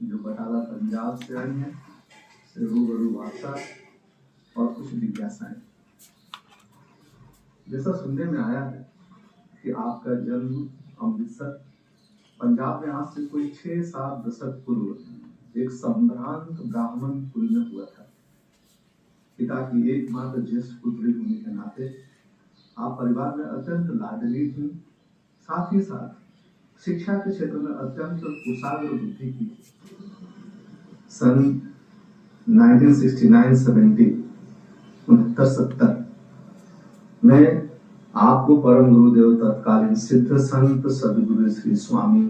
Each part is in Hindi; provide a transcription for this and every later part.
जो बटाला पंजाब से आई हैं, से रूबरू वार्ता और कुछ जिज्ञासाएं। जैसा सुनने में आया है कि आपका जन्म अमृतसर पंजाब में आज से कोई 6-7 दशक पूर्व एक संभ्रांत ब्राह्मण कुल में हुआ था। पिता की एकमात्र ज्येष्ठ पुत्री होने के नाते आप परिवार में अत्यंत लाडली थी। साथ ही साथ शिक्षा के क्षेत्र में अत्यंत कुशाग्र बुद्धि की थी। सन 1969-70 69-70 में आपको परम गुरुदेव तत्कालीन सिद्ध संत सदगुरु श्री स्वामी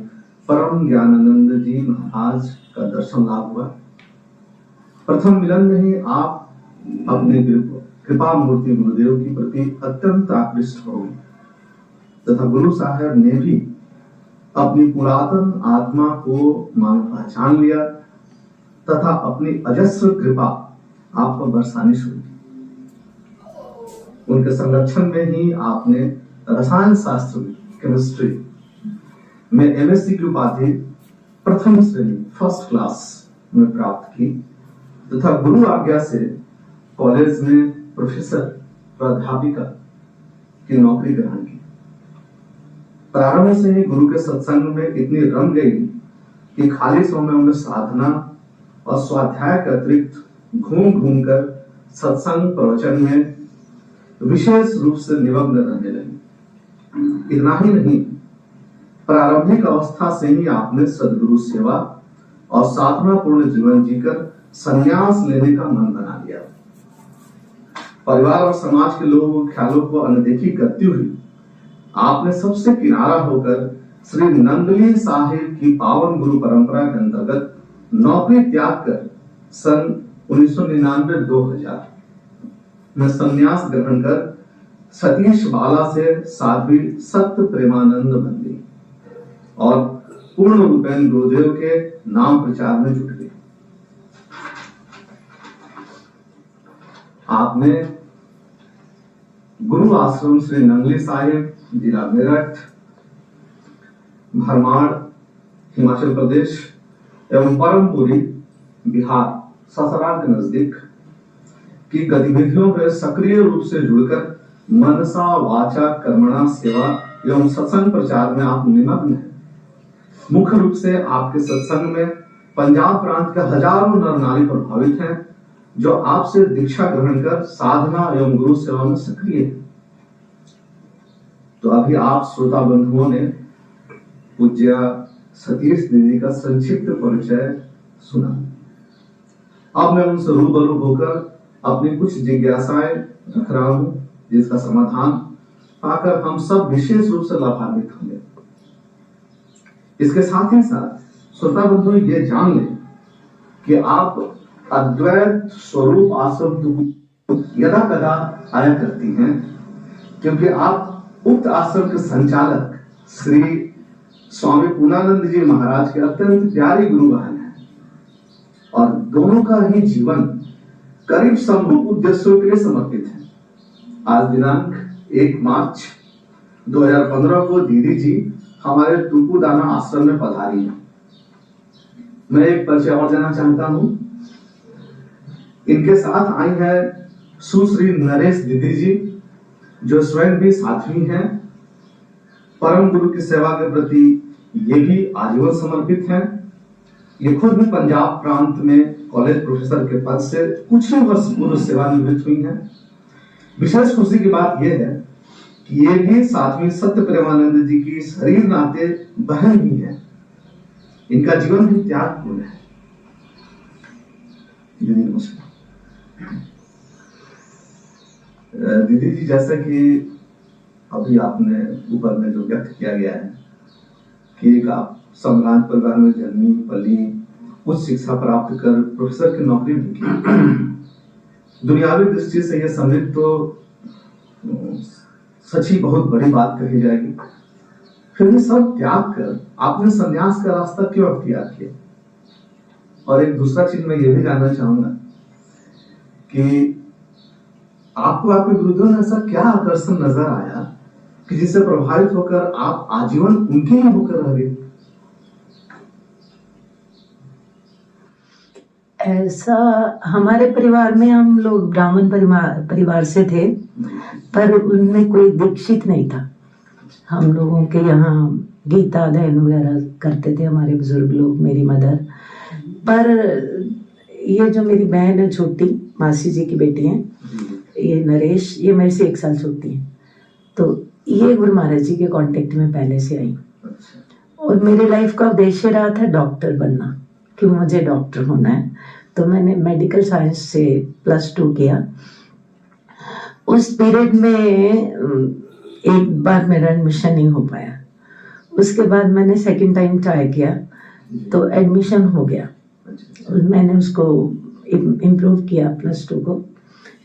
परम ज्ञानानंद जी महाराज का दर्शन लाभ हुआ। प्रथम मिलन में ही आप अपने कृपा मूर्ति गुरुदेव की प्रति अत्यंत आकृष्ट हो गए तथा गुरु साहब ने भी अपनी पुरातन आत्मा को मान पहचान लिया तथा अपनी अजस्र कृपा आप पर बरसानी शुरू की। उनके संरक्षण में ही आपने रसायन शास्त्र केमिस्ट्री में एमएससी की उपाधि प्रथम श्रेणी फर्स्ट क्लास में प्राप्त की तथा गुरु आज्ञा से कॉलेज में प्रोफेसर प्राध्यापिका की नौकरी ग्रहण की। प्रारंभ से ही गुरु के सत्संग में इतनी रम गई कि खाली समय में साधना और स्वाध्याय के अतिरिक्त घूम घूम कर सत्संग प्रवचन में विशेष रूप से निमग्न रहने लगी। इतना ही नहीं, प्रारंभिक अवस्था से ही आपने सदगुरु सेवा और साधना पूर्ण जीवन जीकर संन्यास लेने का मन बना लिया। परिवार और समाज के लोगों के ख्यालों को अनदेखी करती हुई आपने सबसे किनारा होकर श्री नंदली साहिब की पावन गुरु परंपरा के अंतर्गत नौकरी त्याग कर सन 1999-2000 में संन्यास ग्रहण कर सतीश बाला से साध्वी सत्य प्रेमानंद बन गई और पूर्ण रूपेण गुरुदेव के नाम प्रचार में जुट गई। आपने गुरु आश्रम श्री नंगली साहिब, जिला मेरठ, भरमाड़ हिमाचल प्रदेश एवं परमपुरी बिहार ससुराल के नजदीक की गतिविधियों में सक्रिय रूप से जुड़कर मनसा वाचा कर्मणा सेवा एवं सत्संग प्रचार में आप निमग्न हैं। मुख्य रूप से आपके सत्संग में पंजाब प्रांत के हजारों नर नारी प्रभावित हैं जो आपसे दीक्षा ग्रहण कर साधना एवं गुरु सेवा में सक्रिय हैं। तो अभी आप श्रोता बंधुओं ने पूज्य सतीश दीदी का संक्षिप्त परिचय सुना। अब मैं उनसे रूबरू होकर अपनी कुछ जिज्ञासाएं रख रहा हूं जिसका समाधान पाकर हम सब विशेष रूप से लाभान्वित होंगे। इसके साथ ही साथ श्रोता बंधु ये जान लें कि आप अद्वैत स्वरूप आश्रम यदा कदा आया करती हैं क्योंकि आप उक्त आश्रम के संचालक श्री स्वामी पूर्णानंद जी महाराज के अत्यंत प्यारी गुरु बहन है और दोनों का ही जीवन करीब समरूप उद्देश्यों के लिए समर्पित है। आज दिनांक 1 मार्च 2015 को दीदी जी हमारे तुपुदाना आश्रम में पधारी है। मैं एक परिचय और देना चाहता हूं। इनके साथ आई है सुश्री नरेश दीदी जी जो स्वयं भी साध्वी हैं। परम गुरु की सेवा के प्रति ये भी आजीवन समर्पित हैं। ये खुद भी पंजाब प्रांत में कॉलेज प्रोफेसर के पद से कुछ ही वर्ष पूर्व सेवानिवृत्त हुई हैं। विशेष खुशी की बात यह है कि ये भी साध्वी सत्य प्रेमानंद जी की शरीर नाते बहन ही है। इनका जीवन भी त्यागपूर्ण है। दीदी नमस्कार। दीदी जी, जैसा कि अभी आपने ऊपर में जो व्यक्त किया गया है कि एक आप सम्राट परिवार में जन्मी पली, उच्च शिक्षा प्राप्त कर प्रोफेसर की नौकरी भी की। दुनियावी दृष्टि से यह समृद्ध तो सच्ची बहुत बड़ी बात कही जाएगी। फिर भी सब त्याग कर आपने संन्यास का रास्ता क्यों अख्तियार किया? और एक दूसरा चीज मैं ये भी जानना चाहूंगा कि आपको आपके गुरुदेव में ऐसा क्या आकर्षण नजर आया कि जिससे प्रभावित होकर आप आजीवन उनके ही होकर रह गए? ऐसा हमारे परिवार में, हम लोग ब्राह्मण परिवार से थे, पर उनमें कोई दीक्षित नहीं था। हम लोगों के यहाँ गीता अध्ययन वगैरह करते थे हमारे बुजुर्ग लोग, मेरी मदर। पर ये जो मेरी बहन है छोटी, मासी जी की बेटी है, ये नरेश, ये मेरे से 1 साल छोटी है, तो ये गुरु महाराज जी के कांटेक्ट में पहले से आई। और मेरी लाइफ का उद्देश्य रहा था डॉक्टर बनना, कि मुझे डॉक्टर होना है। तो मैंने मेडिकल साइंस से +2 किया। उस पीरियड में एक बार मेरा एडमिशन नहीं हो पाया। उसके बाद मैंने सेकंड टाइम ट्राई किया तो एडमिशन हो गया। मैंने उसको इम्प्रूव किया, +2 को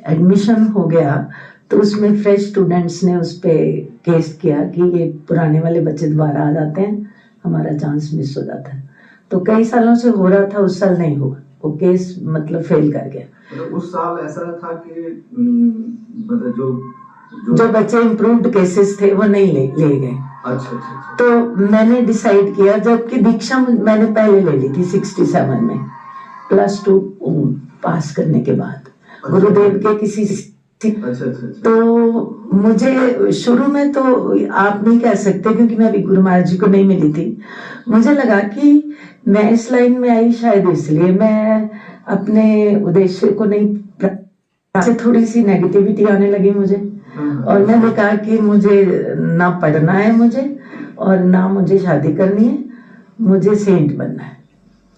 एडमिशन हो गया। तो उसमें फ्रेश स्टूडेंट्स ने उस पर केस किया कि ये पुराने वाले बच्चे दोबारा आ जाते हैं, हमारा चांस मिस हो जाता है। तो कई सालों से हो रहा था, उस साल नहीं हुआ, वो केस मतलब फेल कर गया। मतलब उस साल ऐसा था कि मतलब जो बच्चे इम्प्रूव्ड केसेस थे वो नहीं ले गए। अच्छा। तो मैंने डिसाइड किया, जबकि दीक्षा मैंने पहले ले ली थी 67 में, +2 पास करने के बाद। गुरुदेव के किसी अच्छा। तो मुझे शुरू में तो आप नहीं कह सकते, क्योंकि मैं अभी गुरु महाराज जी को नहीं मिली थी। मुझे लगा कि मैं इस लाइन में आई शायद इसलिए मैं अपने उद्देश्य को नहीं, से थोड़ी सी नेगेटिविटी आने लगी मुझे। और मैंने कहा कि मुझे ना पढ़ना है मुझे, और ना मुझे शादी करनी है, मुझे सेंट बनना है।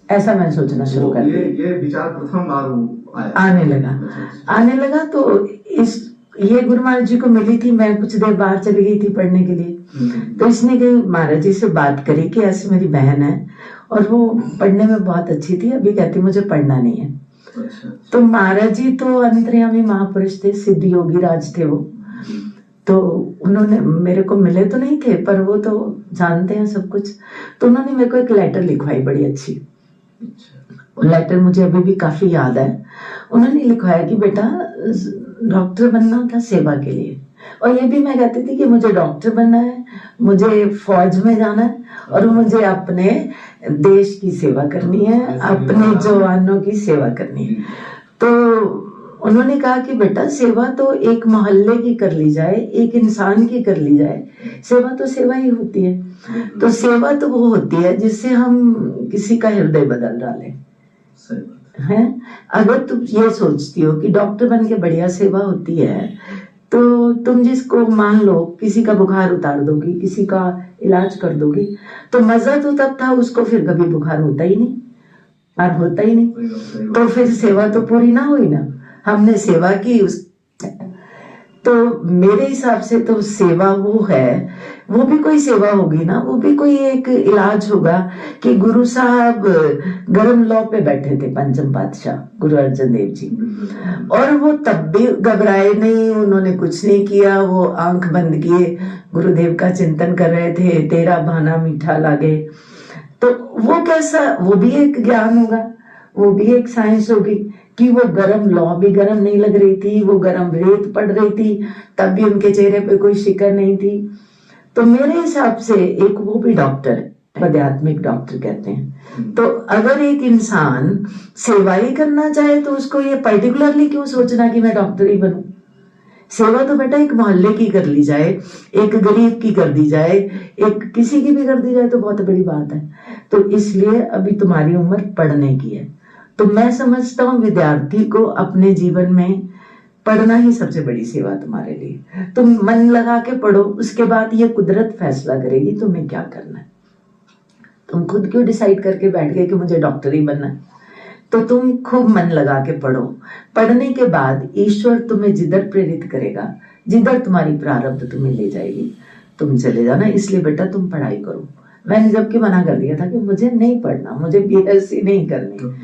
ऐसा मैं सोचना शुरू कर दिया। ये विचार प्रथम बार आने लगा। तो ये गुरु महाराज जी को मिली थी, मैं कुछ देर बाहर चली गई थी पढ़ने के लिए। तो इसने कहीं महाराज जी से बात करी कि ऐसे मेरी बहन है और वो पढ़ने में बहुत अच्छी थी, अभी कहती मुझे पढ़ना नहीं है। तो महाराज जी तो अंतर्यामी महापुरुष थे, सिद्ध योगी राज थे वो। तो उन्होंने मेरे को मिले तो नहीं थे, पर वो तो जानते हैं सब कुछ। तो उन्होंने मेरे को एक लेटर लिखवाई बड़ी अच्छी। लेटर मुझे अभी भी काफी याद है। उन्होंने लिखवाया कि बेटा डॉक्टर बनना था सेवा के लिए, और ये भी मैं कहती थी कि मुझे डॉक्टर बनना है, मुझे फौज में जाना है, और मुझे अपने देश की सेवा करनी है, अपने जवानों की सेवा करनी है। तो उन्होंने कहा कि बेटा सेवा तो एक मोहल्ले की कर ली जाए, एक इंसान की कर ली जाए, सेवा तो सेवा ही होती है। तो सेवा तो वो होती है जिससे हम किसी का हृदय बदल डालें, है। अगर तुम ये सोचती हो कि डॉक्टर बन के बढ़िया सेवा होती है, तो तुम जिसको मान लो किसी का बुखार उतार दोगी, किसी का इलाज कर दोगी, तो मजा तो तब था, उसको फिर कभी बुखार होता ही नहीं, और होता ही नहीं, तो फिर सेवा तो पूरी ना हुई ना। हमने सेवा की तो मेरे हिसाब से तो सेवा वो है, वो भी कोई सेवा होगी ना, वो भी कोई एक इलाज होगा। कि गुरु साहब गरम लौ पे बैठे थे, पंचम पातशाह गुरु अर्जन देव जी, और वो तब भी घबराए नहीं, उन्होंने कुछ नहीं किया। वो आंख बंद किए गुरुदेव का चिंतन कर रहे थे, तेरा भाना मीठा लागे। तो वो कैसा, वो भी एक ज्ञान होगा, वो भी एक साइंस होगी कि वो गरम लौ भी गरम नहीं लग रही थी, वो गरम रेत पड़ रही थी, तब भी उनके चेहरे पे कोई शिकन नहीं थी। तो मेरे हिसाब से एक वो भी डॉक्टर है, आध्यात्मिक डॉक्टर कहते हैं। तो अगर एक इंसान सेवा ही करना चाहे तो उसको ये पर्टिकुलरली क्यों सोचना कि मैं डॉक्टर ही बनूं। सेवा तो बेटा एक मोहल्ले की कर ली जाए, एक गरीब की कर दी जाए, एक किसी की भी कर दी जाए तो बहुत बड़ी बात है। तो इसलिए अभी तुम्हारी उम्र पढ़ने की है, तो मैं समझता हूँ विद्यार्थी को अपने जीवन में पढ़ना ही सबसे बड़ी सेवा तुम्हारे लिए। तुम मन लगा के पढ़ो, उसके बाद ये कुदरत फैसला करेगी तुम्हें क्या करना है। तुम खुद क्यों डिसाइड करके बैठ गए कि मुझे डॉक्टर ही बनना है। तो तुम खूब मन लगा के पढ़ो, पढ़ने के बाद ईश्वर तुम्हें जिधर प्रेरित करेगा, जिधर तुम्हारी प्रारब्ध तुम्हें ले जाएगी, तुम चले जाना। इसलिए बेटा तुम पढ़ाई करो। मैंने जबकि मना कर दिया था कि मुझे नहीं पढ़ना, मुझे बीएससी नहीं करनी,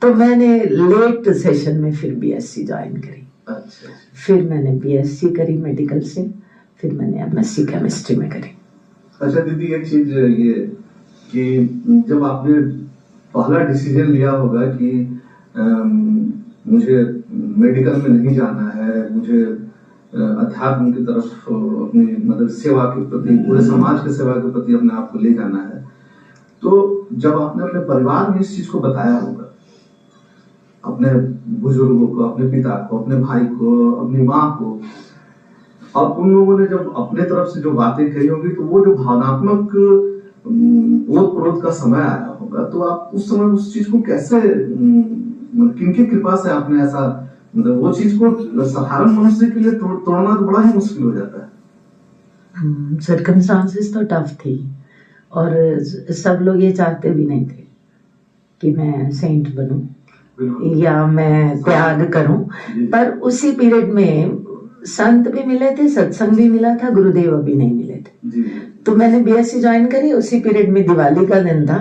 तो मैंने लेट सेशन में फिर बीएससी ज्वाइन करी। फिर मैंने बीएससी करी मेडिकल से, फिर मैंने एमएससी केमिस्ट्री में करी। अच्छा दीदी, एक चीज ये कि जब आपने पहला डिसीजन लिया होगा कि मुझे मेडिकल में नहीं जाना है, मुझे अध्यात्म की तरफ अपनी मतलब सेवा के प्रति, पूरे समाज के सेवा के प्रति अपने आप को ले जाना है, तो जब आपने अपने परिवार में इस चीज को बताया होगा अपने बुजुर्गों को, अपने पिता को, अपने भाई को, अपनी माँ को। अब उन लोगों ने जब अपने तरफ से जो बातें कही होंगी, तो वो जो भावनात्मक ओत प्रोत का समय आया होगा, तो आप उस समय उस चीज को कैसे, किनकी कृपा से आपने ऐसा, मतलब वो चीज को साधारण मनुष्य के लिए तोड़ना तो बड़ा ही मुश्किल हो जाता है। सर्कमस्टांसेस तो टफ थी, और सब लोग ये चाहते भी नहीं थे कि मैं सेंट बनूं या मैं त्याग करूं। पर उसी पीरियड में संत भी मिले थे, सत्संग भी मिला था, गुरुदेव अभी नहीं मिले थे। तो मैंने बीएससी ज्वाइन करी, उसी पीरियड में दिवाली का दिन था।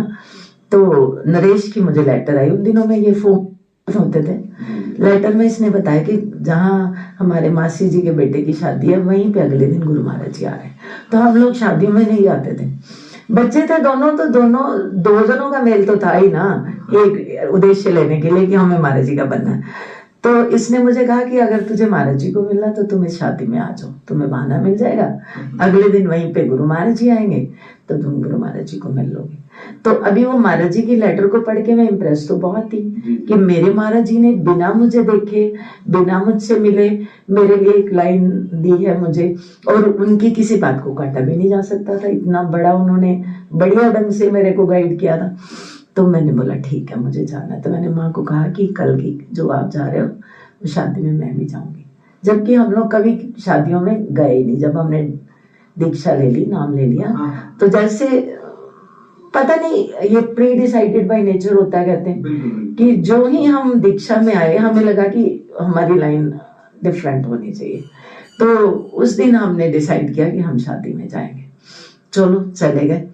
तो नरेश की मुझे लेटर आई, उन दिनों में ये फोन होते थे। लेटर में इसने बताया कि जहाँ हमारे मासी जी के बेटे की शादी है, वहीं पे अगले दिन गुरु महाराज जी आ रहे हैं। तो हम लोग शादियों में नहीं आते थे, बच्चे थे दोनों, तो दोनों दो जनों का मेल तो था ही ना, एक उद्देश्य लेने के लिए कि हमें महाराज जी का बनना है। तो इसने मुझे कहा कि अगर तुझे महाराज जी को मिलना तो तुम इस शादी में आ जाओ, तुम्हें बहाना मिल जाएगा, अगले दिन वहीं पे गुरु महाराज जी आएंगे तो तुम गुरु महाराज जी को मिल लोगे। तो अभी वो महाराज जी की लेटर को पढ़ के मैं इम्प्रेस तो बहुत थी कि मेरे महाराज जी ने बिना मुझे देखे, बिना मुझसे मिले मेरे लिए एक लाइन दी है मुझे, और उनकी किसी बात को काटा भी नहीं जा सकता था, इतना बड़ा उन्होंने बढ़िया ढंग से मेरे को गाइड किया था। तो मैंने बोला ठीक है, मुझे जाना है। तो मैंने माँ को कहा कि कल की जो आप जा रहे हो वो शादी में मैं भी जाऊंगी, जबकि हम लोग कभी शादियों में गए ही नहीं। जब हमने दीक्षा ले ली, नाम ले लिया, तो जैसे पता नहीं, ये प्री डिसाइडेड बाय नेचर होता है, कहते हैं कि जो ही हम दीक्षा में आए हमें लगा कि हमारी लाइन डिफरेंट होनी चाहिए। तो उस दिन हमने डिसाइड किया कि हम शादी में जाएंगे। चलो चले गए।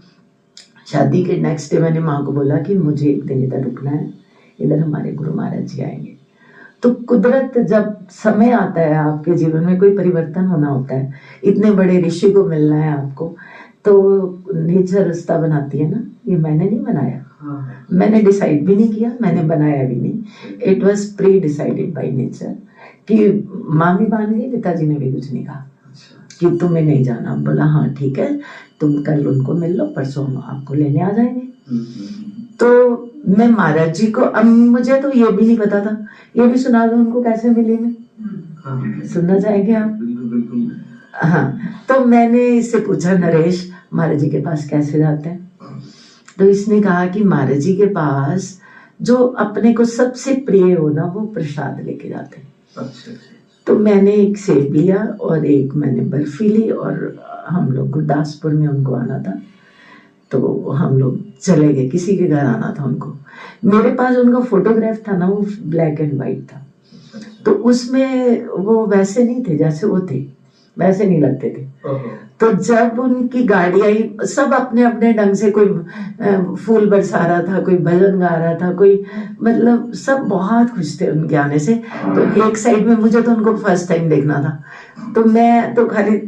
शादी के नेक्स्ट डे मैंने माँ को बोला कि मुझे एक दिन इधर रुकना है, इधर हमारे गुरु महाराज जी आएंगे। तो कुदरत, जब समय आता है आपके जीवन में कोई परिवर्तन होना होता है, इतने बड़े ऋषि को मिलना है आपको, तो नेचर रास्ता बनाती है ना। ये मैंने नहीं बनाया, मैंने डिसाइड भी नहीं किया, मैंने बनाया भी नहीं। It was pre decided by nature कि माँ भी मान गई, पिताजी ने भी कुछ नहीं कहा कि तुम्हें नहीं जाना। बोला हाँ ठीक है, तुम कल उनको मिल लो, परसों हम आपको लेने आ जाएंगे। तो मैं महाराज जी को, अब मुझे तो ये भी नहीं पता था, ये भी सुना दो उनको कैसे मिली मैं, सुनना चाहेंगे आप? हाँ, तो मैंने इससे पूछा, नरेश महाराज जी के पास कैसे जाते हैं? तो इसने कहा कि महाराज जी के पास जो अपने को सबसे प्रिय हो ना, वो प्रसाद लेके जाते हैं। तो मैंने एक सेब लिया और एक मैंने बर्फी ली, और हम लोग गुरदासपुर में उनको आना था, तो हम लोग चले गए, किसी के घर आना था उनको। मेरे पास उनका फोटोग्राफ था ना, वो ब्लैक एंड वाइट था, तो उसमें वो वैसे नहीं थे जैसे वो थे, वैसे नहीं लगते थे। तो जब उनकी गाड़ी आई, सब अपने अपने ढंग से, कोई फूल बरसा रहा था, कोई भजन गा रहा था, कोई, मतलब सब बहुत खुश थे उनके आने से। तो एक साइड में मुझे तो उनको फर्स्ट टाइम देखना था, तो मैं तो खाली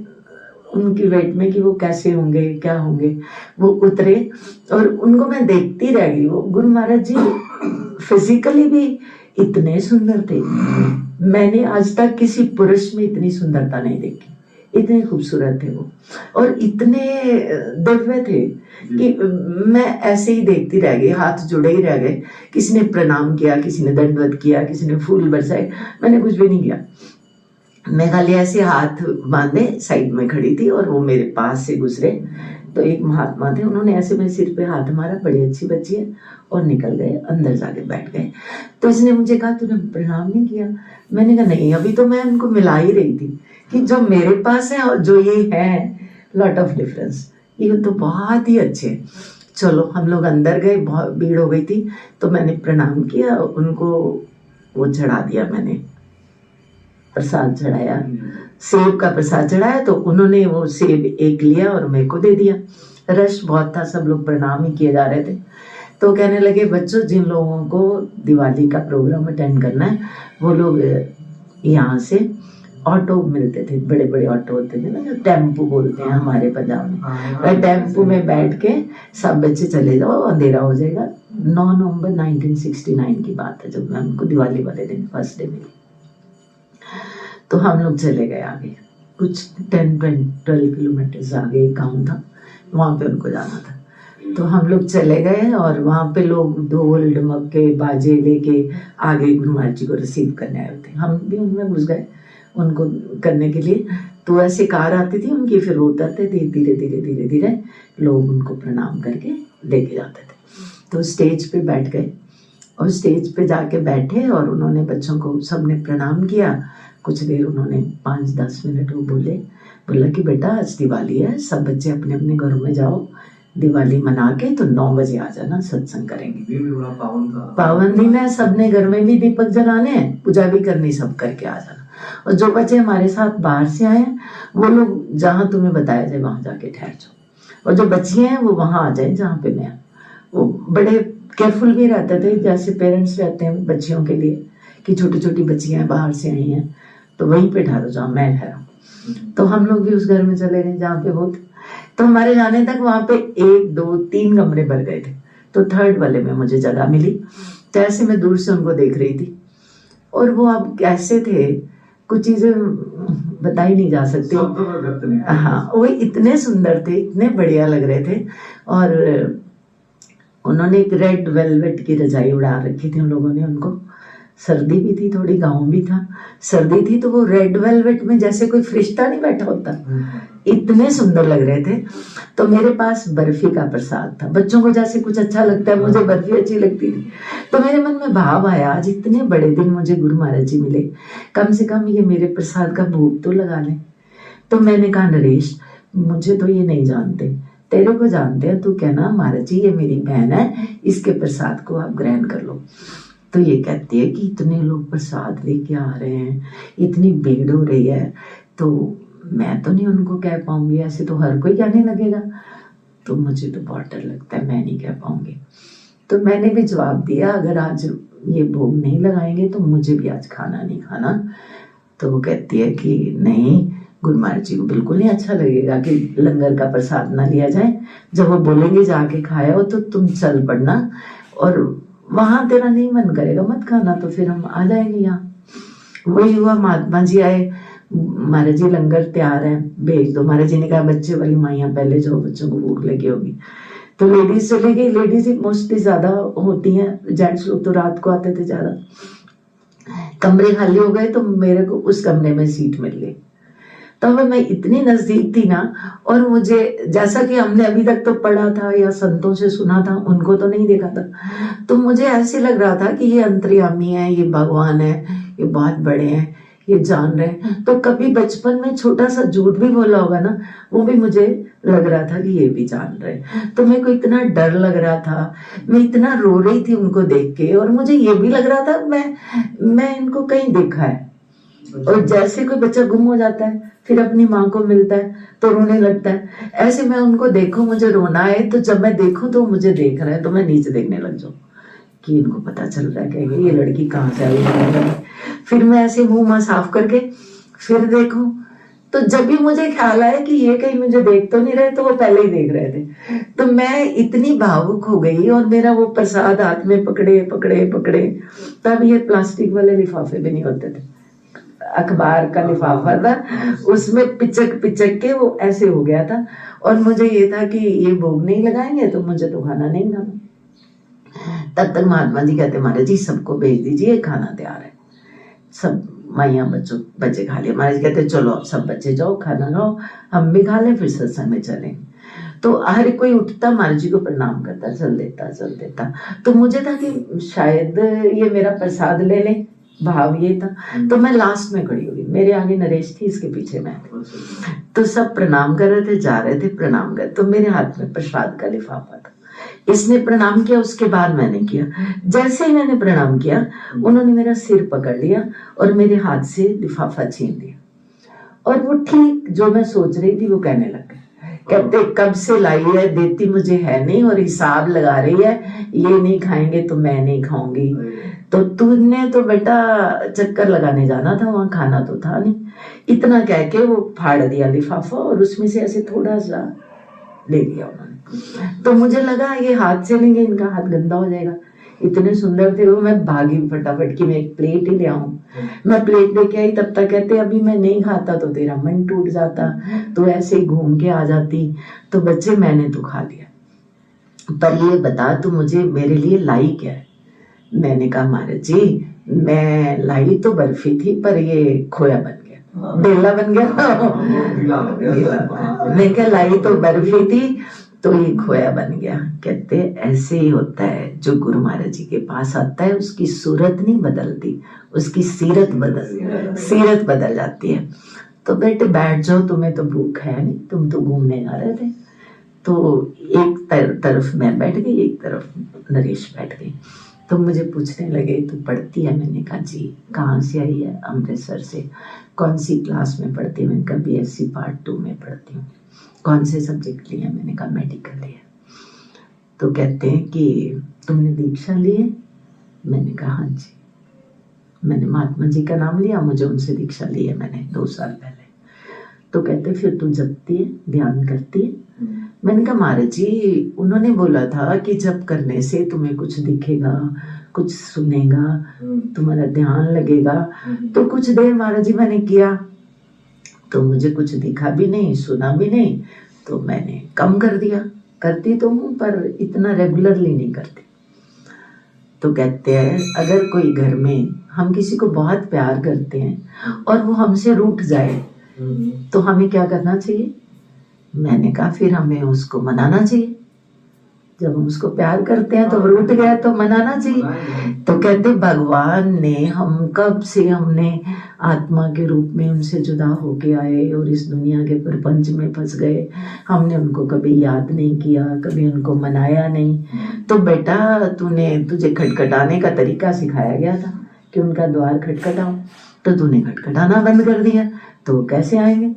उनकी वेट में कि वो कैसे होंगे, क्या होंगे। वो उतरे और उनको मैं देखती रह गई। वो गुरु महाराज जी फिजिकली भी इतने सुंदर थे, मैंने आज तक किसी पुरुष में इतनी सुंदरता नहीं देखी, इतने खूबसूरत थे वो, और इतने दिव्य थे कि मैं ऐसे ही देखती रह गई, हाथ जुड़े ही रह गए। किसी ने प्रणाम किया, किसी ने दंडवत किया, किसी ने फूल बरसाए, मैंने कुछ भी नहीं किया। मैं खाली ऐसे हाथ बांधे साइड में खड़ी थी, और वो मेरे पास से गुजरे। तो एक महात्मा थे, उन्होंने ऐसे मेरे सिर पे हाथ मारा, बड़ी अच्छी बच्ची है, और निकल गए, अंदर जाके बैठ गए। तो इसने मुझे कहा तूने प्रणाम नहीं किया? मैंने कहा नहीं, अभी तो मैं उनको मिला ही रही थी कि जो मेरे पास है और जो ये है, लॉट ऑफ डिफरेंस, ये तो बहुत ही अच्छे। चलो हम लोग अंदर गए, बहुत भीड़ हो गई थी, तो मैंने प्रणाम किया, उनको वो चढ़ा दिया, मैंने प्रसाद चढ़ाया, सेब का प्रसाद चढ़ाया। तो उन्होंने वो सेब एक लिया और मेरे को दे दिया। रश बहुत था, सब लोग प्रणाम ही किए जा रहे थे। तो कहने लगे बच्चों, जिन लोगों को दिवाली का प्रोग्राम अटेंड करना है, वो लोग यहाँ से ऑटो मिलते थे, बड़े बड़े ऑटो होते थे ना, जो टेम्पू बोलते हैं हमारे पंजाब में, टेम्पू में बैठ के सब बच्चे चले जाओ, अंधेरा हो जाएगा। 9 नवंबर 1969 की बात है, जब मैं उनको दिवाली वाले दिन फर्स्ट डे मिली। तो हम लोग चले गए आगे, कुछ 10-12 किलोमीटर आगे एक गाँव था, वहाँ पे उनको जाना था। तो हम लोग चले गए और वहां पे लोग ढोल ढमक्के बाजे लेके आगे गुरु महाराज जी को रिसीव करने आए थे। हम भी उनमें घुस गए उनको करने के लिए। तो ऐसे कार आती थी उनकी, फिर उतरते थे, धीरे धीरे धीरे धीरे लोग उनको प्रणाम करके लेके जाते थे। तो स्टेज पे बैठ गए और स्टेज पे जाके बैठे और उन्होंने बच्चों को सबने प्रणाम किया। कुछ देर उन्होंने 5-10 मिनट वो बोला कि बेटा आज दिवाली है, सब बच्चे अपने अपने घरों में जाओ, दिवाली मना के तो 9 बजे आ जाना, सत्संग करेंगे। ये भी बड़ा पावन दिन है, सबने घर में भी दीपक जलाने हैं, पूजा भी करनी, सब करके आ जाना। और जो बच्चे हमारे साथ बाहर से आए हैं वो लोग जहाँ तुम्हें बताया जाए वहां जाके ठहर जाओ, और जो बच्चियां हैं वो वहां आ जाए जहाँ पे मैं। वो बड़े केयरफुल भी रहते थे, जैसे पेरेंट्स रहते हैं बच्चियों के लिए कि छोटी छोटी बच्चियां बाहर से आई हैं तो वहीं पे ठहरो जहाँ मैं ठहरा। तो हम लोग भी उस घर में चले गए जहाँ पे वो थे। तो हमारे जाने तक वहां पे 1, 2, 3 कमरे भर गए थे। तो 3rd वाले में मुझे जगह मिली। तो ऐसे मैं दूर से उनको देख रही थी और वो अब कैसे थे, कुछ चीजें बता ही नहीं जा सकती। हाँ, वो इतने सुंदर थे, इतने बढ़िया लग रहे थे। और उन्होंने एक रेड वेलवेट की रजाई उड़ा रखी थी उन लोगों ने। उनको सर्दी भी थी, थोड़ी गाँव भी था, सर्दी थी, तो वो रेड वेलवेट में जैसे कोई फरिश्ता नहीं बैठा होता, इतने सुंदर लग रहे थे। तो मेरे पास बर्फी का प्रसाद था। बच्चों को जैसे कुछ अच्छा लगता है, मुझे बर्फी अच्छी लगती थी। तो मेरे मन में भाव आया, आज इतने बड़े दिन मुझे गुरु महाराज जी मिले, कम से कम ये मेरे प्रसाद का भोग तो लगा लें। तो मैंने कहा नरेश, मुझे तो ये नहीं जानते, तेरे को जानते हैं, तू कहना महाराज जी ये मेरी बहन है, इसके प्रसाद को आप ग्रहण कर लो। तो ये कहती है कि इतने लोग प्रसाद लेके आ रहे हैं, इतनी भीड़ हो रही है, तो मैं तो नहीं उनको कह पाऊंगी, ऐसे तो हर कोई कहने लगेगा। तो मुझे तो बहुत डर लगता है, मैं नहीं कह पाऊंगी। तो मैंने भी जवाब दिया, अगर आज ये भोग नहीं लगाएंगे तो मुझे भी आज खाना नहीं खाना। तो वो कहती है कि नहीं, गुरु महाराज जी को बिल्कुल नहीं अच्छा लगेगा कि लंगर का प्रसाद ना लिया जाए। जब वो बोलेंगे जाके खाया तो तुम चल पड़ना, और वहां तेरा नहीं मन करेगा मत खाना, तो फिर हम आ जाएंगे यहाँ। वही हुआ, महात्मा जी आए, महाराज जी लंगर तैयार है, भेज दो। महाराज जी ने कहा बच्चे वाली माइयां पहले जाओ, बच्चों को भूख लगी होगी। तो लेडीज चली गई। लेडीज ही मोस्टली ज्यादा होती हैं, जेंट्स लोग तो रात को आते थे ज्यादा। कमरे खाली हो गए तो मेरे को उस कमरे में सीट मिल गई। तब मैं इतनी नजदीक थी ना, और मुझे जैसा कि हमने अभी तक तो पढ़ा था या संतों से सुना था, उनको तो नहीं देखा था, तो मुझे ऐसे लग रहा था कि ये अंतर्यामी है, ये भगवान है, ये बहुत बड़े हैं, ये जान रहे हैं। तो कभी बचपन में छोटा सा झूठ भी बोला होगा ना, वो भी मुझे लग रहा था कि ये भी जान रहे हैं। तो मेरे को इतना डर लग रहा था, मैं इतना रो रही थी उनको देख के, और मुझे ये भी लग रहा था मैं इनको कहीं देखा है। और जैसे कोई बच्चा गुम हो जाता है फिर अपनी माँ को मिलता है तो रोने लगता है, ऐसे मैं उनको देखूं, मुझे रोना है, तो जब मैं देखूं तो मुझे देख रहा है, तो मैं नीचे देखने लग जाऊं कि इनको पता चल रहा है कि ये लड़की कहाँ से आई। फिर मैं ऐसे मुंह साफ करके फिर देखूं, तो जब भी मुझे ख्याल आया कि ये कहीं मुझे देख तो नहीं रहे, तो वो पहले ही देख रहे थे। तो मैं इतनी भावुक हो गई, और मेरा वो प्रसाद हाथ में पकड़े पकड़े पकड़े, तब ये प्लास्टिक वाले लिफाफे भी नहीं होते थे, अखबार का लिफाफा था, उसमें पिचक पिचक के वो ऐसे हो गया था। और मुझे ये था कि ये भोग नहीं लगाएंगे तो मुझे तो खाना नहीं खाना। तब तक महात्मा जी कहते महाराज जी सबको भेज दीजिए, खाना तैयार है। सब माइया बच्चे खा लिए। महाराज कहते चलो अब सब बच्चे जाओ, खाना खाओ, हम भी खा लें, फिर सत्संग में चलेंगे। तो हर कोई उठता, महाराज जी को प्रणाम करता, चल देता। तो मुझे था कि शायद ये मेरा प्रसाद ले ले, भाव ये था। तो मैं लास्ट में खड़ी हुई, मेरे आगे नरेश थी, इसके पीछे मैं। तो सब प्रणाम कर रहे थे, जा रहे थे, प्रणाम कर, तो मेरे हाथ में प्रसाद का लिफाफा था। इसने प्रणाम किया, उसके बाद मैंने किया। जैसे ही मैंने प्रणाम किया, उन्होंने मेरा सिर पकड़ लिया और मेरे हाथ से लिफाफा छीन लिया। और वो ठीक जो मैं सोच रही थी वो कहने लग गए। कहते कब से लाई है, देती मुझे है नहीं, और हिसाब लगा रही है, ये नहीं खाएंगे तो मैं नहीं खाऊंगी। तो तूने तो बेटा चक्कर लगाने जाना था, वहां खाना तो था नहीं। इतना कह के वो फाड़ दिया लिफाफा, और उसमें से ऐसे थोड़ा सा ले लिया उन्होंने। तो मुझे लगा ये हाथ से लेंगे, इनका हाथ गंदा हो जाएगा। इतने सुंदर थे वो, मैं भागी फटाफट की मैं एक प्लेट ही ले आऊं। मैं प्लेट लेके आई, तब तक कहते अभी मैं नहीं खाता तो तेरा मन टूट जाता, तो ऐसे ही घूम के आ जाती। तो बच्चे मैंने तो खा लिया। पर ये बता तू मुझे मेरे लिए लाई क्या है। मैंने कहा महाराज जी मैं लाई तो बर्फी थी पर ये खोया बन गया, ढेला बन गया। मैं क्या लाई तो बर्फी थी तो ये खोया बन गया। कहते ऐसे ही होता है, जो गुरु महाराज जी के पास आता है उसकी सूरत नहीं बदलती, उसकी सीरत बदल जाती है। तो बेटे बैठ जाओ, तुम्हें तो भूख है नहीं, तुम तो घूमने जा रहे थे। तो एक तरफ मैं बैठ गई, एक तरफ नरेश बैठ गई। तो मुझे पूछने लगे तू पढ़ती है? मैंने कहा जी। कहाँ से आई है? अमृतसर से। कौन सी क्लास में पढ़ती है? मैंने कहा BSc पार्ट 2 में पढ़ती हूँ। कौन से सब्जेक्ट लिए? मैंने कहा मेडिकल लिया। तो कहते हैं कि तुमने दीक्षा ली है? मैंने कहा हाँ जी। मैंने महात्मा जी का नाम लिया, मुझे उनसे दीक्षा ली है मैंने 2 साल पहले। तो कहते फिर तू जपती है, ध्यान करती है? मैंने कहा महाराज जी उन्होंने बोला था कि जब करने से तुम्हें कुछ दिखेगा, कुछ सुनेगा, तुम्हारा ध्यान लगेगा। तो कुछ देर महाराज जी मैंने किया तो मुझे कुछ दिखा भी नहीं, सुना भी नहीं, तो मैंने कम कर दिया। करती तो हूँ पर इतना रेगुलरली नहीं करती। तो कहते हैं अगर कोई घर में हम किसी को बहुत प्यार करते हैं और वो हमसे रूठ जाए तो हमें क्या करना चाहिए? मैंने कहा फिर हमें उसको मनाना चाहिए। जब हम उसको प्यार करते हैं तो रूठ गया तो मनाना चाहिए। तो कहते भगवान ने हम कब से हमने आत्मा के रूप में उनसे जुदा होके आए और इस दुनिया के प्रपंच में फंस गए। हमने उनको कभी याद नहीं किया, कभी उनको मनाया नहीं। तो बेटा तुझे खटखटाने का तरीका सिखाया गया था कि उनका द्वार खटखटाओ, तो तूने खटखटाना बंद कर दिया तो कैसे आएंगे?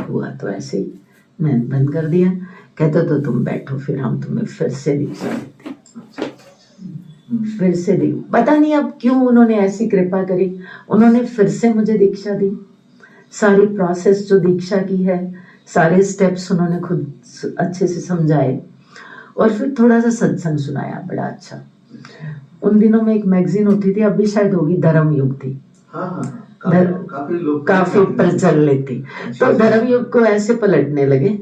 हुआ तो ऐसे ही, मैंने बंद कर दिया। कहते तो तुम बैठो, फिर हम तुम्हें फिर से दीक्षा देते हैं। फिर से दी, पता नहीं अब क्यों उन्होंने ऐसी कृपा करी, उन्होंने फिर से मुझे दीक्षा दी। सारी प्रोसेस जो दीक्षा की है, सारे स्टेप्स उन्होंने खुद अच्छे से समझाए और फिर थोड़ा सा सत्संग सुनाया, बड़ा अच्छा। उन दिनों में एक मैगजीन होती थी, अब भी शायद होगी, धर्म युग थी। काफी प्रचलित थी। तो धर्म युग को ऐसे पलटने लगे।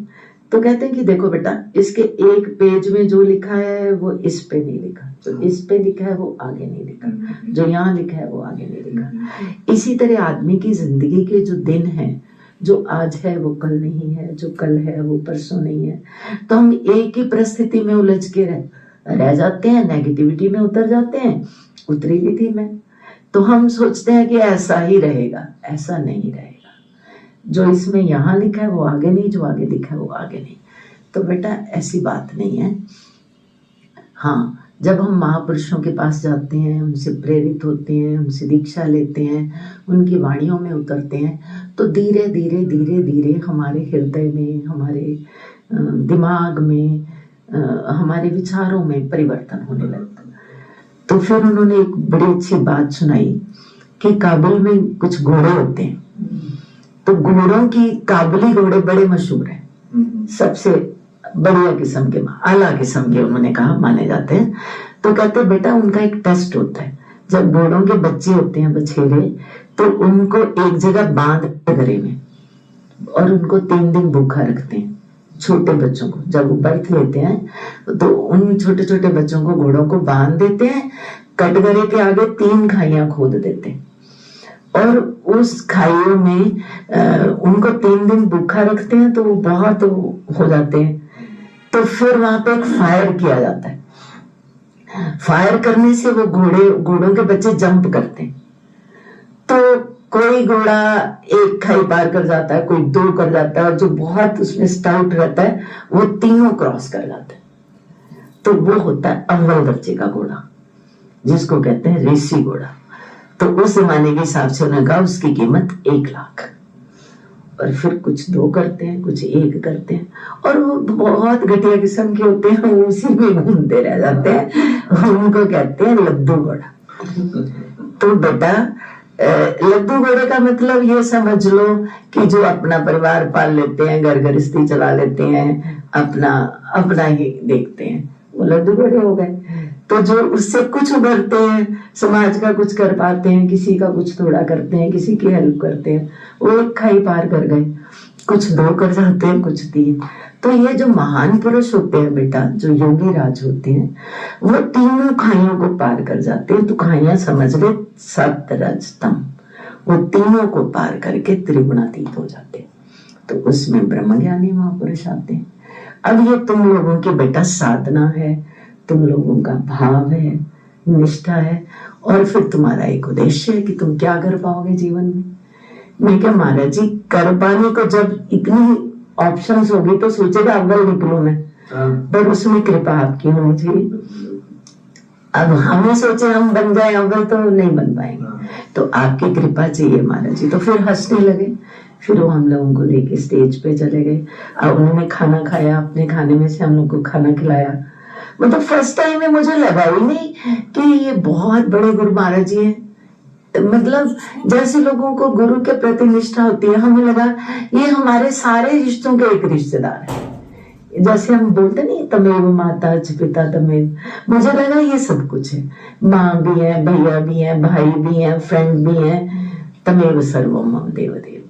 तो कहते हैं कि देखो बेटा इसके एक पेज में जो लिखा है वो इस पे नहीं लिखा, जो इस पे लिखा है वो आगे नहीं लिखा, जो यहाँ लिखा है वो आगे नहीं लिखा। इसी तरह आदमी की जिंदगी के जो दिन है, जो आज है वो कल नहीं है, जो कल है वो परसों नहीं है। तो हम एक ही परिस्थिति में उलझ के रह जाते हैं, नेगेटिविटी में उतर जाते हैं। उतरी भी थी मैं। तो हम सोचते हैं कि ऐसा ही रहेगा, ऐसा नहीं रहेगा। जो इसमें यहाँ लिखा है वो आगे नहीं, जो आगे लिखा है वो आगे नहीं। तो बेटा ऐसी बात नहीं है। हाँ, जब हम महापुरुषों के पास जाते हैं, उनसे प्रेरित होते हैं, उनसे दीक्षा लेते हैं, उनकी वाणियों में उतरते हैं, तो धीरे धीरे धीरे धीरे हमारे हृदय में, हमारे दिमाग में, हमारे विचारों में परिवर्तन होने लगता है। तो फिर उन्होंने एक बड़ी अच्छी बात सुनाई कि काबुल में कुछ घोड़े होते हैं। तो घोड़ों की, काबुली घोड़े बड़े मशहूर हैं, सबसे बढ़िया किस्म के, आला किस्म के उन्होंने कहा माने जाते हैं। तो कहते बेटा उनका एक टेस्ट होता है, जब घोड़ों के बच्चे होते हैं, बछेरे, तो उनको एक जगह बांध घरे में और उनको 3 दिन भूखा रखते हैं। छोटे बच्चों को जब वो बर्थ लेते हैं तो उन छोटे छोटे बच्चों को, घोड़ों को बांध देते हैं, कटघरे के आगे 3 खाइयां खोद देते हैं और उस खाइयों में उनको 3 दिन भूखा रखते हैं। तो वो बहुत हो जाते हैं। तो फिर वहां पे एक फायर किया जाता है। फायर करने से वो घोड़ों के बच्चे जंप करते हैं। तो कोई घोड़ा 1 खाई पार कर जाता है, कोई 2 कर जाता है, और जो बहुत उसमें स्टाउट रहता है वो 3 क्रॉस कर जाता है। तो वो होता है अव्वल दर्जे का घोड़ा, जिसको कहते हैं रेसी घोड़ा। तो उस जमाने के हिसाब से उन्होंने कहा उसकी कीमत 1 लाख। और फिर कुछ 2 करते हैं, कुछ 1 करते हैं, और वो बहुत घटिया किस्म के होते हैं, वो उसी में घूमते रह जाते हैं। उनको कहते हैं लद्दू घोड़ा। तो बेटा लद्दू घोड़े का मतलब ये समझ लो कि जो अपना परिवार पाल लेते हैं, घर गृहस्थी चला लेते हैं, अपना ही देखते हैं, वो लद्दू घोड़े हो गए। तो जो उससे कुछ उभरते हैं, समाज का कुछ कर पाते हैं, किसी का कुछ थोड़ा करते हैं, किसी की हेल्प करते हैं, वो 1 खाई पार कर गए। कुछ 2 कर जाते हैं, कुछ 3। तो ये जो महान पुरुष होते हैं बेटा, जो योगी राज होते हैं, वो तीनों खाइयों को पार कर जाते हैं। तो खाइयां समझ ले, सत्य रज तम, वो तीनों को पार करके त्रिगुणातीत हो जाते हैं। तो उसमें ब्रह्म ज्ञानी महापुरुष आते हैं। अब ये तुम लोगों की बेटा साधना है, तुम लोगों का भाव है, निष्ठा है, और फिर तुम्हारा एक उद्देश्य है कि तुम क्या कर पाओगे जीवन में। मैं क्या महाराज जी, कर पाने को जब इतनी ऑप्शंस होगी तो सोचेगा अव्वल निकलूं मैं, पर उसमें कृपा आपकी होनी चाहिए। अब हमें सोचे हम बन जाए अव्वल तो नहीं बन पाएंगे, तो आपकी कृपा चाहिए महाराज जी। तो फिर हंसने लगे, फिर वो हम लोगों को लेके स्टेज पे चले गए। अब उन्होंने खाना खाया, अपने खाने में से हम लोग को खाना खिलाया। मतलब फर्स्ट टाइम में मुझे लगा ही नहीं कि ये बहुत बड़े गुरु महाराज जी हैं। मतलब जैसे लोगों को गुरु के प्रति निष्ठा होती है, हमें लगा ये हमारे सारे रिश्तों के एक रिश्तेदार है। जैसे हम बोलते नहीं, तमेव माता च पिता तमेव, मुझे लगा ये सब कुछ है। माँ भी है, भैया भी है, भाई भी है, फ्रेंड भी है। तमेव सर्वम मम देवदेव,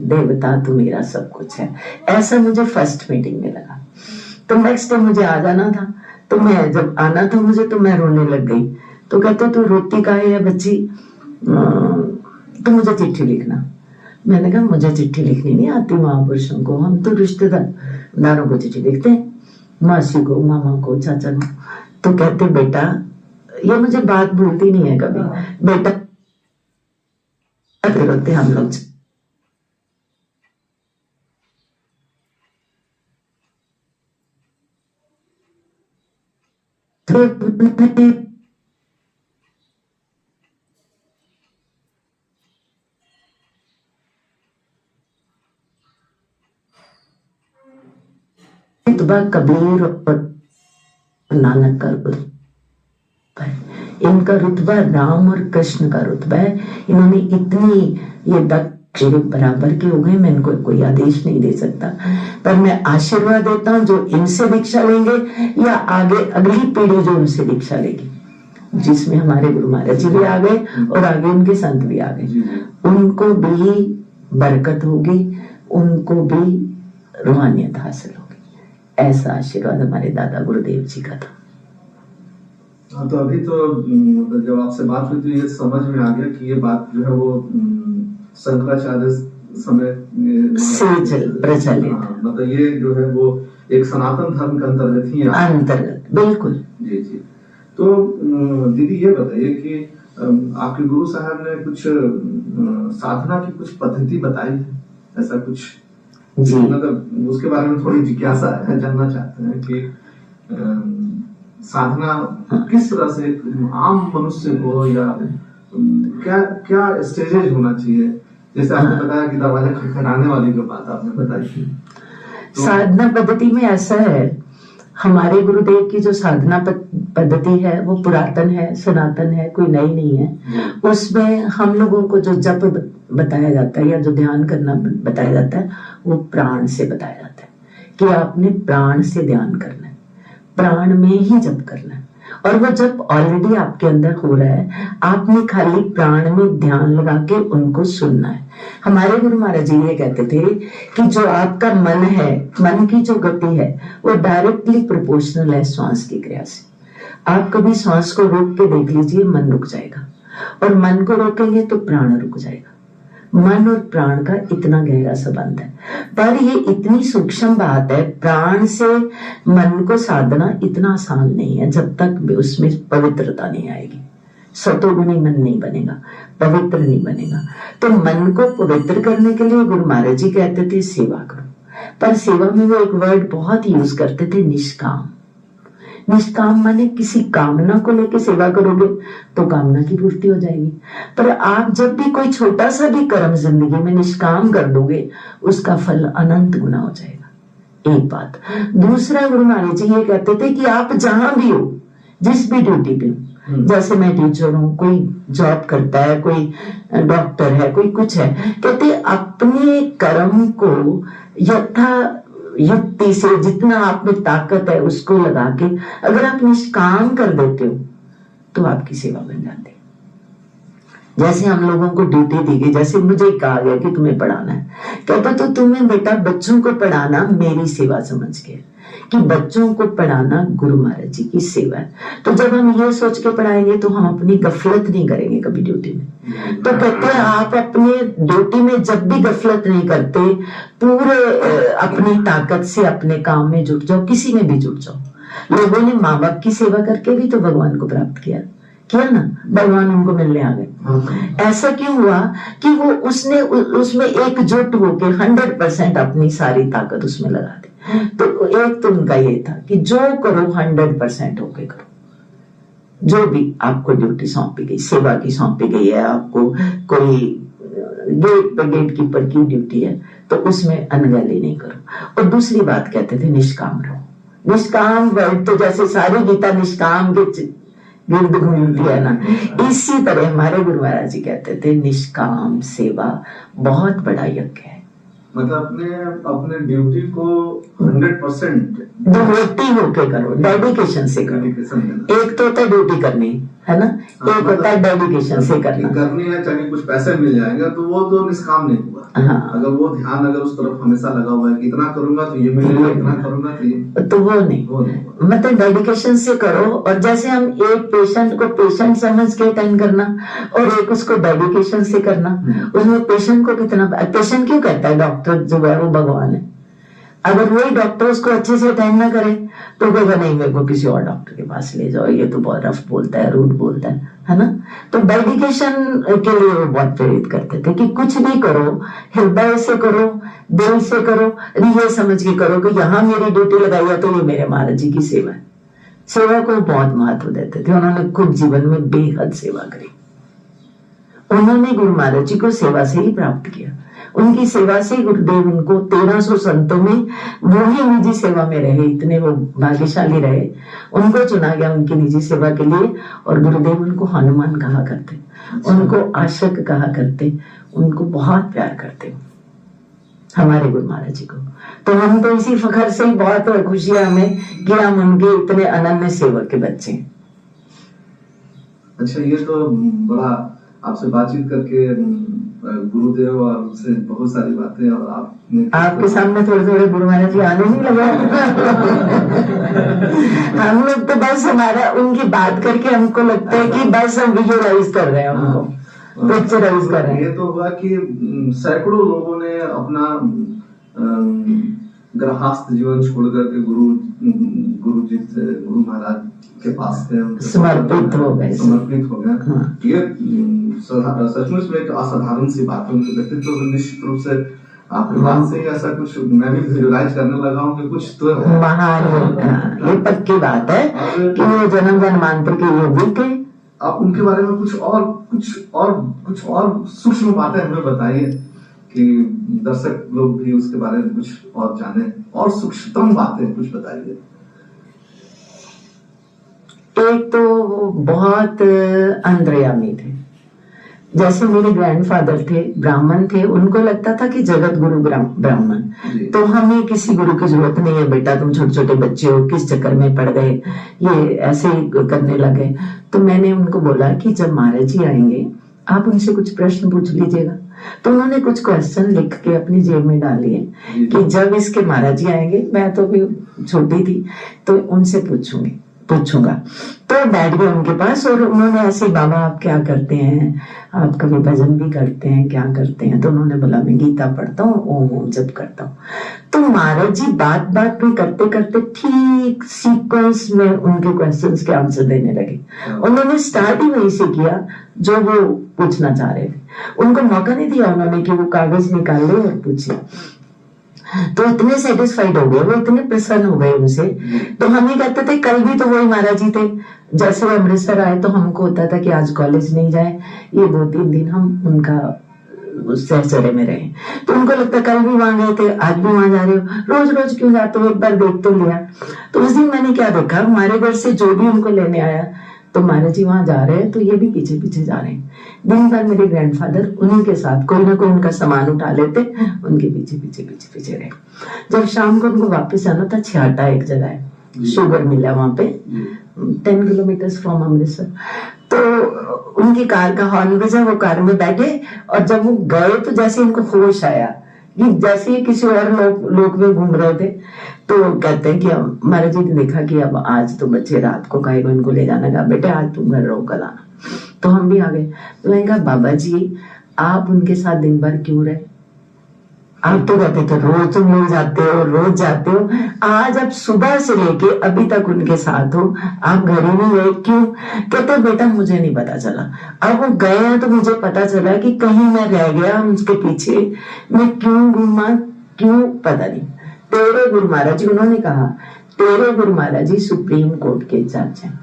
देवता तो मेरा सब कुछ है। ऐसा मुझे फर्स्ट मीटिंग में लगा। तो नेक्स्ट डे मुझे आ जाना था, तो मैं जब आना था मुझे, तो मैं रोने लग गई। तो कहते तू रोती काहे है बच्ची, तो मुझे चिट्ठी लिखना। मैंने कहा मुझे चिट्ठी लिखनी नहीं आती महापुरुषों को, हम तो रिश्तेदारों को चिट्ठी लिखते हैं, मासी को, मामा को, चाचा को। तो कहते बेटा, ये मुझे बात भूलती नहीं है कभी, बेटा रोते हम लोग। रुतबा कबीर और नानक का रुतबा है, इनका रुतबा राम और कृष्ण का रुतबा है। इन्होंने इतनी, ये दक्ष बराबर के हो गए, मैं इनको कोई आदेश नहीं दे सकता, पर मैं आशीर्वाद देता हूँ जो इनसे दीक्षा लेंगे या आगे अगली पीढ़ी जो उनसे दीक्षा लेगी, जिसमें हमारे गुरु महाराज जी भी आ गए और आगे उनके संत भी आ गए, उनको भी बरकत होगी, उनको भी रूहानियत हासिल होगी। ऐसा आशीर्वाद हमारे दादा गुरुदेव जी का था। हाँ, तो अभी तो जब आपसे बात हुई तो ये समझ में आ गया कि ये बात जो है वो शंकराचार्य समय से प्रचलित, मतलब ये जो है वो एक सनातन धर्म के अंतर्गत ही अंतर्गत, बिल्कुल। जी जी। तो दीदी ये बताइए कि आपके गुरु साहब ने कुछ साधना की कुछ पद्धति बताई है, ऐसा कुछ जी? मतलब उसके बारे में थोड़ी जिज्ञासा है, जानना चाहते हैं कि साधना किस तरह से आम मनुष्य को, या क्या क्या स्टेजेज होना चाहिए, जैसे आपने बताया कि दरवाजा खटखटाने वाली जो बात आपने बताई थी, तो साधना पद्धति में ऐसा है, हमारे गुरुदेव की जो साधना पद्धति है वो पुरातन है, सनातन है, कोई नई नहीं है। उसमें हम लोगों को जो जप बताया जाता है या जो ध्यान करना बताया जाता है, वो प्राण से बताया जाता है कि आपने प्राण से ध्यान करना है, प्राण में ही जप करना है। और वो जब ऑलरेडी आपके अंदर हो रहा है, आपने खाली प्राण में ध्यान लगा के उनको सुनना है। हमारे गुरु महाराज जी ये कहते थे कि जो आपका मन है, मन की जो गति है, वो डायरेक्टली प्रोपोर्शनल है श्वास की क्रिया से। आप कभी श्वास को रोक के देख लीजिए, मन रुक जाएगा, और मन को रोकेंगे तो प्राण रुक जाएगा। मन और प्राण का इतना गहरा संबंध है, पर ये इतनी सूक्ष्म बात है, प्राण से मन को साधना इतना आसान नहीं है जब तक उसमें पवित्रता नहीं आएगी। सतोगुणी मन नहीं बनेगा, पवित्र नहीं बनेगा। तो मन को पवित्र करने के लिए गुरु महाराज जी कहते थे सेवा करो, पर सेवा में वो एक वर्ड बहुत यूज करते थे, निष्काम। निष्काम माने किसी कामना को लेकर सेवा करोगे तो कामना की पूर्ति हो जाएगी, पर आप जब भी कोई छोटा सा भी कर्म जिंदगी में निष्काम कर दोगे, उसका फल अनंत गुना हो जाएगा। एक बात। दूसरा, गुरु महाराज जी ये कहते थे कि आप जहां भी हो, जिस भी ड्यूटी पे हो, जैसे मैं टीचर हूँ, कोई जॉब करता है, कोई डॉक्टर है, कोई कुछ है, कहते अपने कर्म को यथा युक्ति से जितना आप में ताकत है उसको लगा के अगर आप निष्काम कर देते हो तो आपकी सेवा बन जाती है। जैसे हम लोगों को ड्यूटी दी गई, जैसे मुझे कहा गया कि तुम्हें पढ़ाना है, कहता तो तुम्हें बेटा बच्चों को पढ़ाना मेरी सेवा समझ के, कि बच्चों को पढ़ाना गुरु महाराज जी की सेवा है। तो जब हम ये सोच के पढ़ाएंगे तो हम अपनी गफलत नहीं करेंगे कभी ड्यूटी में। तो कहते हैं आप अपने ड्यूटी में जब भी गफलत नहीं करते, पूरे अपनी ताकत से अपने काम में जुट जाओ, किसी में भी जुट जाओ। लोगों ने माँ बाप की सेवा करके भी तो भगवान को प्राप्त किया ना, भगवान उनको मिलने आ गए। ऐसा क्यों हुआ कि वो उसमें एकजुट होके 100% अपनी सारी ताकत उसमें लगा दी। तो एक तो उनका ये था कि जो करो 100% होके करो, जो भी आपको ड्यूटी सौंपी गई, सेवा की सौंपी गई है, आपको कोई गेट पे गेट कीपर की ड्यूटी है तो उसमें अनगहली नहीं करो। और दूसरी बात कहते थे निष्काम रहो। निष्काम वर्ड तो जैसे सारी गीता निष्काम के गिर्द घूमती है ना, इसी तरह हमारे गुरु महाराज जी कहते थे निष्काम सेवा बहुत बड़ा यज्ञ है। मतलब अपने ड्यूटी को 100% डिवोटी होके करो, डेडिकेशन से करो। एक तो होता है ड्यूटी करनी, है ना, एक होता है डेडिकेशन से करनी है, चाहे कुछ पैसे मिल जाएंगे तो वो तो निष्काम नहीं हुआ। हाँ। अगर वो ध्यान अगर उस तरफ हमेशा लगा हुआ है कि इतना करूंगा तो ये मिलेगा, इतना करूंगा तो ये, तो वो नहीं मतलब डेडिकेशन से करो। और जैसे हम एक पेशेंट को पेशेंट समझ के अटेंड करना और एक उसको डेडिकेशन से करना, उसमें पेशेंट को कितना, पेशेंट क्यों कहता है डॉक्टर जो है वो भगवान है। अगर वही डॉक्टर उसको अच्छे से अटेंड ना करे तो कहेगा नहीं मेरे को किसी और डॉक्टर के पास ले जाओ, ये तो बहुत रफ बोलता है, रूड बोलता है ना। तो डेडिकेशन के लिए वो बहुत प्रेरित करते थे कि कुछ भी करो हृदय से करो, दिल से करो, ये समझ के करो कि यहाँ मेरी ड्यूटी लगाई है तो ये मेरे महाराज जी की सेवा है। सेवा को बहुत महत्व देते थे। उन्होंने खुद जीवन में बेहद सेवा करी। उन्होंने गुरु महाराज जी को सेवा से ही प्राप्त किया। उनकी सेवा से गुरुदेव उनको 1300 संतों में वो ही निजी सेवा में रहे, इतने वो भाग्यशाली रहे। उनको चुना गया उनकी निजी सेवा के लिए और गुरुदेव उनको हनुमान कहा करते, उनको आशिक कहा करते, उनको बहुत प्यार करते हमारे गुरु महाराज जी को। तो हम तो इसी फखर से ही बहुत खुशी है हमें कि हम उनके इतने अनन्य सेवक के बच्चे हैं। अच्छा, ये तो बड़ा आपसे बातचीत करके गुरुदेव और उनसे बहुत सारी बातें, और आपके सामने थोड़े थोड़े गुरु महाराज जी आने नहीं लगा। हम लोग तो बस हमारा उनकी बात करके हमको लगता है कि बस हम विजुअलाइज कर रहे हैं, उनको पिक्चराइज कर रहे हैं। ये तो हुआ कि सैकड़ों लोगों ने अपना गृहस्थ जीवन छोड़ करके गुरु जी से, गुरु महाराज के पास थे, समर्पित हो गए। हाँ। ये सचमुच में एक असाधारण सी बात है। उनके व्यक्तित्व निश्चित रूप से आपके बात से ही ऐसा कुछ मैं भी विजुअलाइज करने लगा हूँ कि कुछ तो महान होगा। ये पक्की बात है कि वो जन्म जन्मांतर के योगी थे। आप उनके बारे में कुछ और सूक्ष्म बातें हमें बताइए कि दर्शक लोग भी उसके बारे में कुछ और जाने, और सूक्ष्मतम बातें कुछ बताइए। एक तो वो बहुत अंतर्यामी थे। जैसे मेरे ग्रैंडफादर थे, ब्राह्मण थे, उनको लगता था कि जगत गुरु ब्राह्मण, तो हमें किसी गुरु की जरूरत नहीं है बेटा, तुम छोटे छोटे बच्चे हो, किस चक्कर में पड़ गए, ये ऐसे ही करने लगे। तो मैंने उनको बोला कि जब महाराज जी आएंगे आप उनसे कुछ प्रश्न पूछ लीजिएगा। तो उन्होंने कुछ क्वेश्चन लिख के अपनी जेब में डालिए कि जब इसके महाराज जी आएंगे, मैं तो भी छोटी थी, तो उनसे पूछूंगा। तो बैठ गए उनके पास और उन्होंने ऐसे, बाबा आप क्या करते हैं, आप कभी भजन भी करते हैं, क्या करते हैं? तो उन्होंने बोला मैं गीता पढ़ता हूँ, ओम जप करता हूँ। तो महाराज जी बात बात में करते करते ठीक सीक्वेंस में उनके क्वेश्चंस के आंसर देने लगे। उन्होंने स्टार्ट ही वहीं से किया जो वो पूछना चाह रहे थे। उनको मौका नहीं दिया उन्होंने कि वो कागज निकाल ले और पूछे। तो इतने सेटिस्फाइड हो गए, वो इतने प्रसन्न हो गए उनसे। तो हमें कहते थे, कल भी तो वही महाराज जी थे, जैसे वो अमृतसर आए तो हमको होता था कि आज कॉलेज नहीं जाए, ये 2-3 दिन हम उनका सहचर्य में रहे। तो उनको लगता कल भी वहां गए थे, आज भी वहां जा रहे हो, रोज रोज क्यों जाते हो, एक बार देख तो लिया। तो उस दिन मैंने क्या देखा, हमारे घर से जो भी उनको लेने आया तो महाराज जी वहां जा रहे हैं तो ये भी पीछे पीछे जा रहे हैं। दिन भर मेरे ग्रैंडफादर उन्हीं के साथ कोई ना कोई उनका सामान उठा लेते, उनके पीछे पीछे पीछे पीछे रहे। जब शाम को उनको वापस आना था, छियाटा एक जगह है, शुगर मिल है वहां पे, 10 किलोमीटर फ्रॉम अमृतसर। तो उनकी कार का हॉर्न बजा, वो कार में बैठे और जब वो गए तो जैसे इनको होश आया कि जैसे ही किसी और लोग में घूम रहे थे, तो कहते हैं कि महाराज जी ने देखा कि अब आज तो बच्चे रात को कहेगा इनको ले जाना, का बेटे आज तुम घर रहो कल आना। तो हम भी आ गए। तो मैंने कहा बाबा जी आप उनके साथ दिन भर क्यों रहे, आप तो कहते थे रोज तुम लोग जाते हो, रोज जाते हो, आज अब सुबह से लेके अभी तक उनके साथ हो, आप घर ही नहीं गए क्यों? कहते बेटा मुझे नहीं पता चला, अब वो गए हैं तो मुझे पता चला कि कहीं मैं रह गया उनके पीछे, मैं क्यों घूमा क्यों पता नहीं। तेरे गुरु महाराज जी, उन्होंने कहा तेरे गुरु महाराज जी सुप्रीम कोर्ट के जज हैं,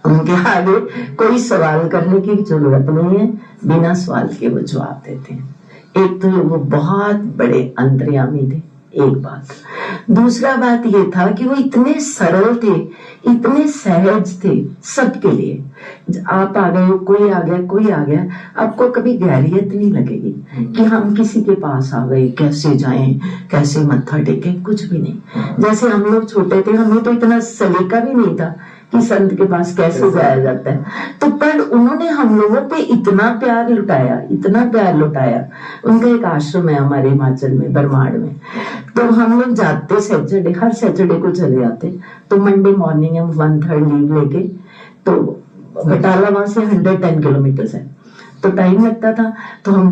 उनके आगे कोई सवाल करने की जरूरत नहीं है, बिना सवाल के वो जवाब देते हैं। एक तो वो बहुत बड़े अंतर्यामी थे, एक बात। दूसरा बात ये था कि वो इतने सरल थे, इतने सहज थे सबके लिए। आप आ गए, कोई आ गया, कोई आ गया, आपको कभी गैरियत नहीं लगेगी कि हम किसी के पास आ गए, कैसे जाएं, कैसे मत्था टेकें, कुछ भी नहीं। जैसे हम लोग छोटे थे, हमें तो इतना सलीका भी नहीं था कि संत के पास कैसे जाया जाता है, तो पर उन्होंने हम लोगों पे इतना प्यार लुटाया, इतना प्यार लुटाया। उनका एक आश्रम है हमारे हिमाचल में, बरमाड़ में, तो हम लोग जाते सैटरडे, हर सैटरडे को चले जाते। तो मंडे मॉर्निंग हम 1/3 लीव लेके, तो बटाला वहां से 110 किलोमीटर है, तो टाइम लगता था। तो हम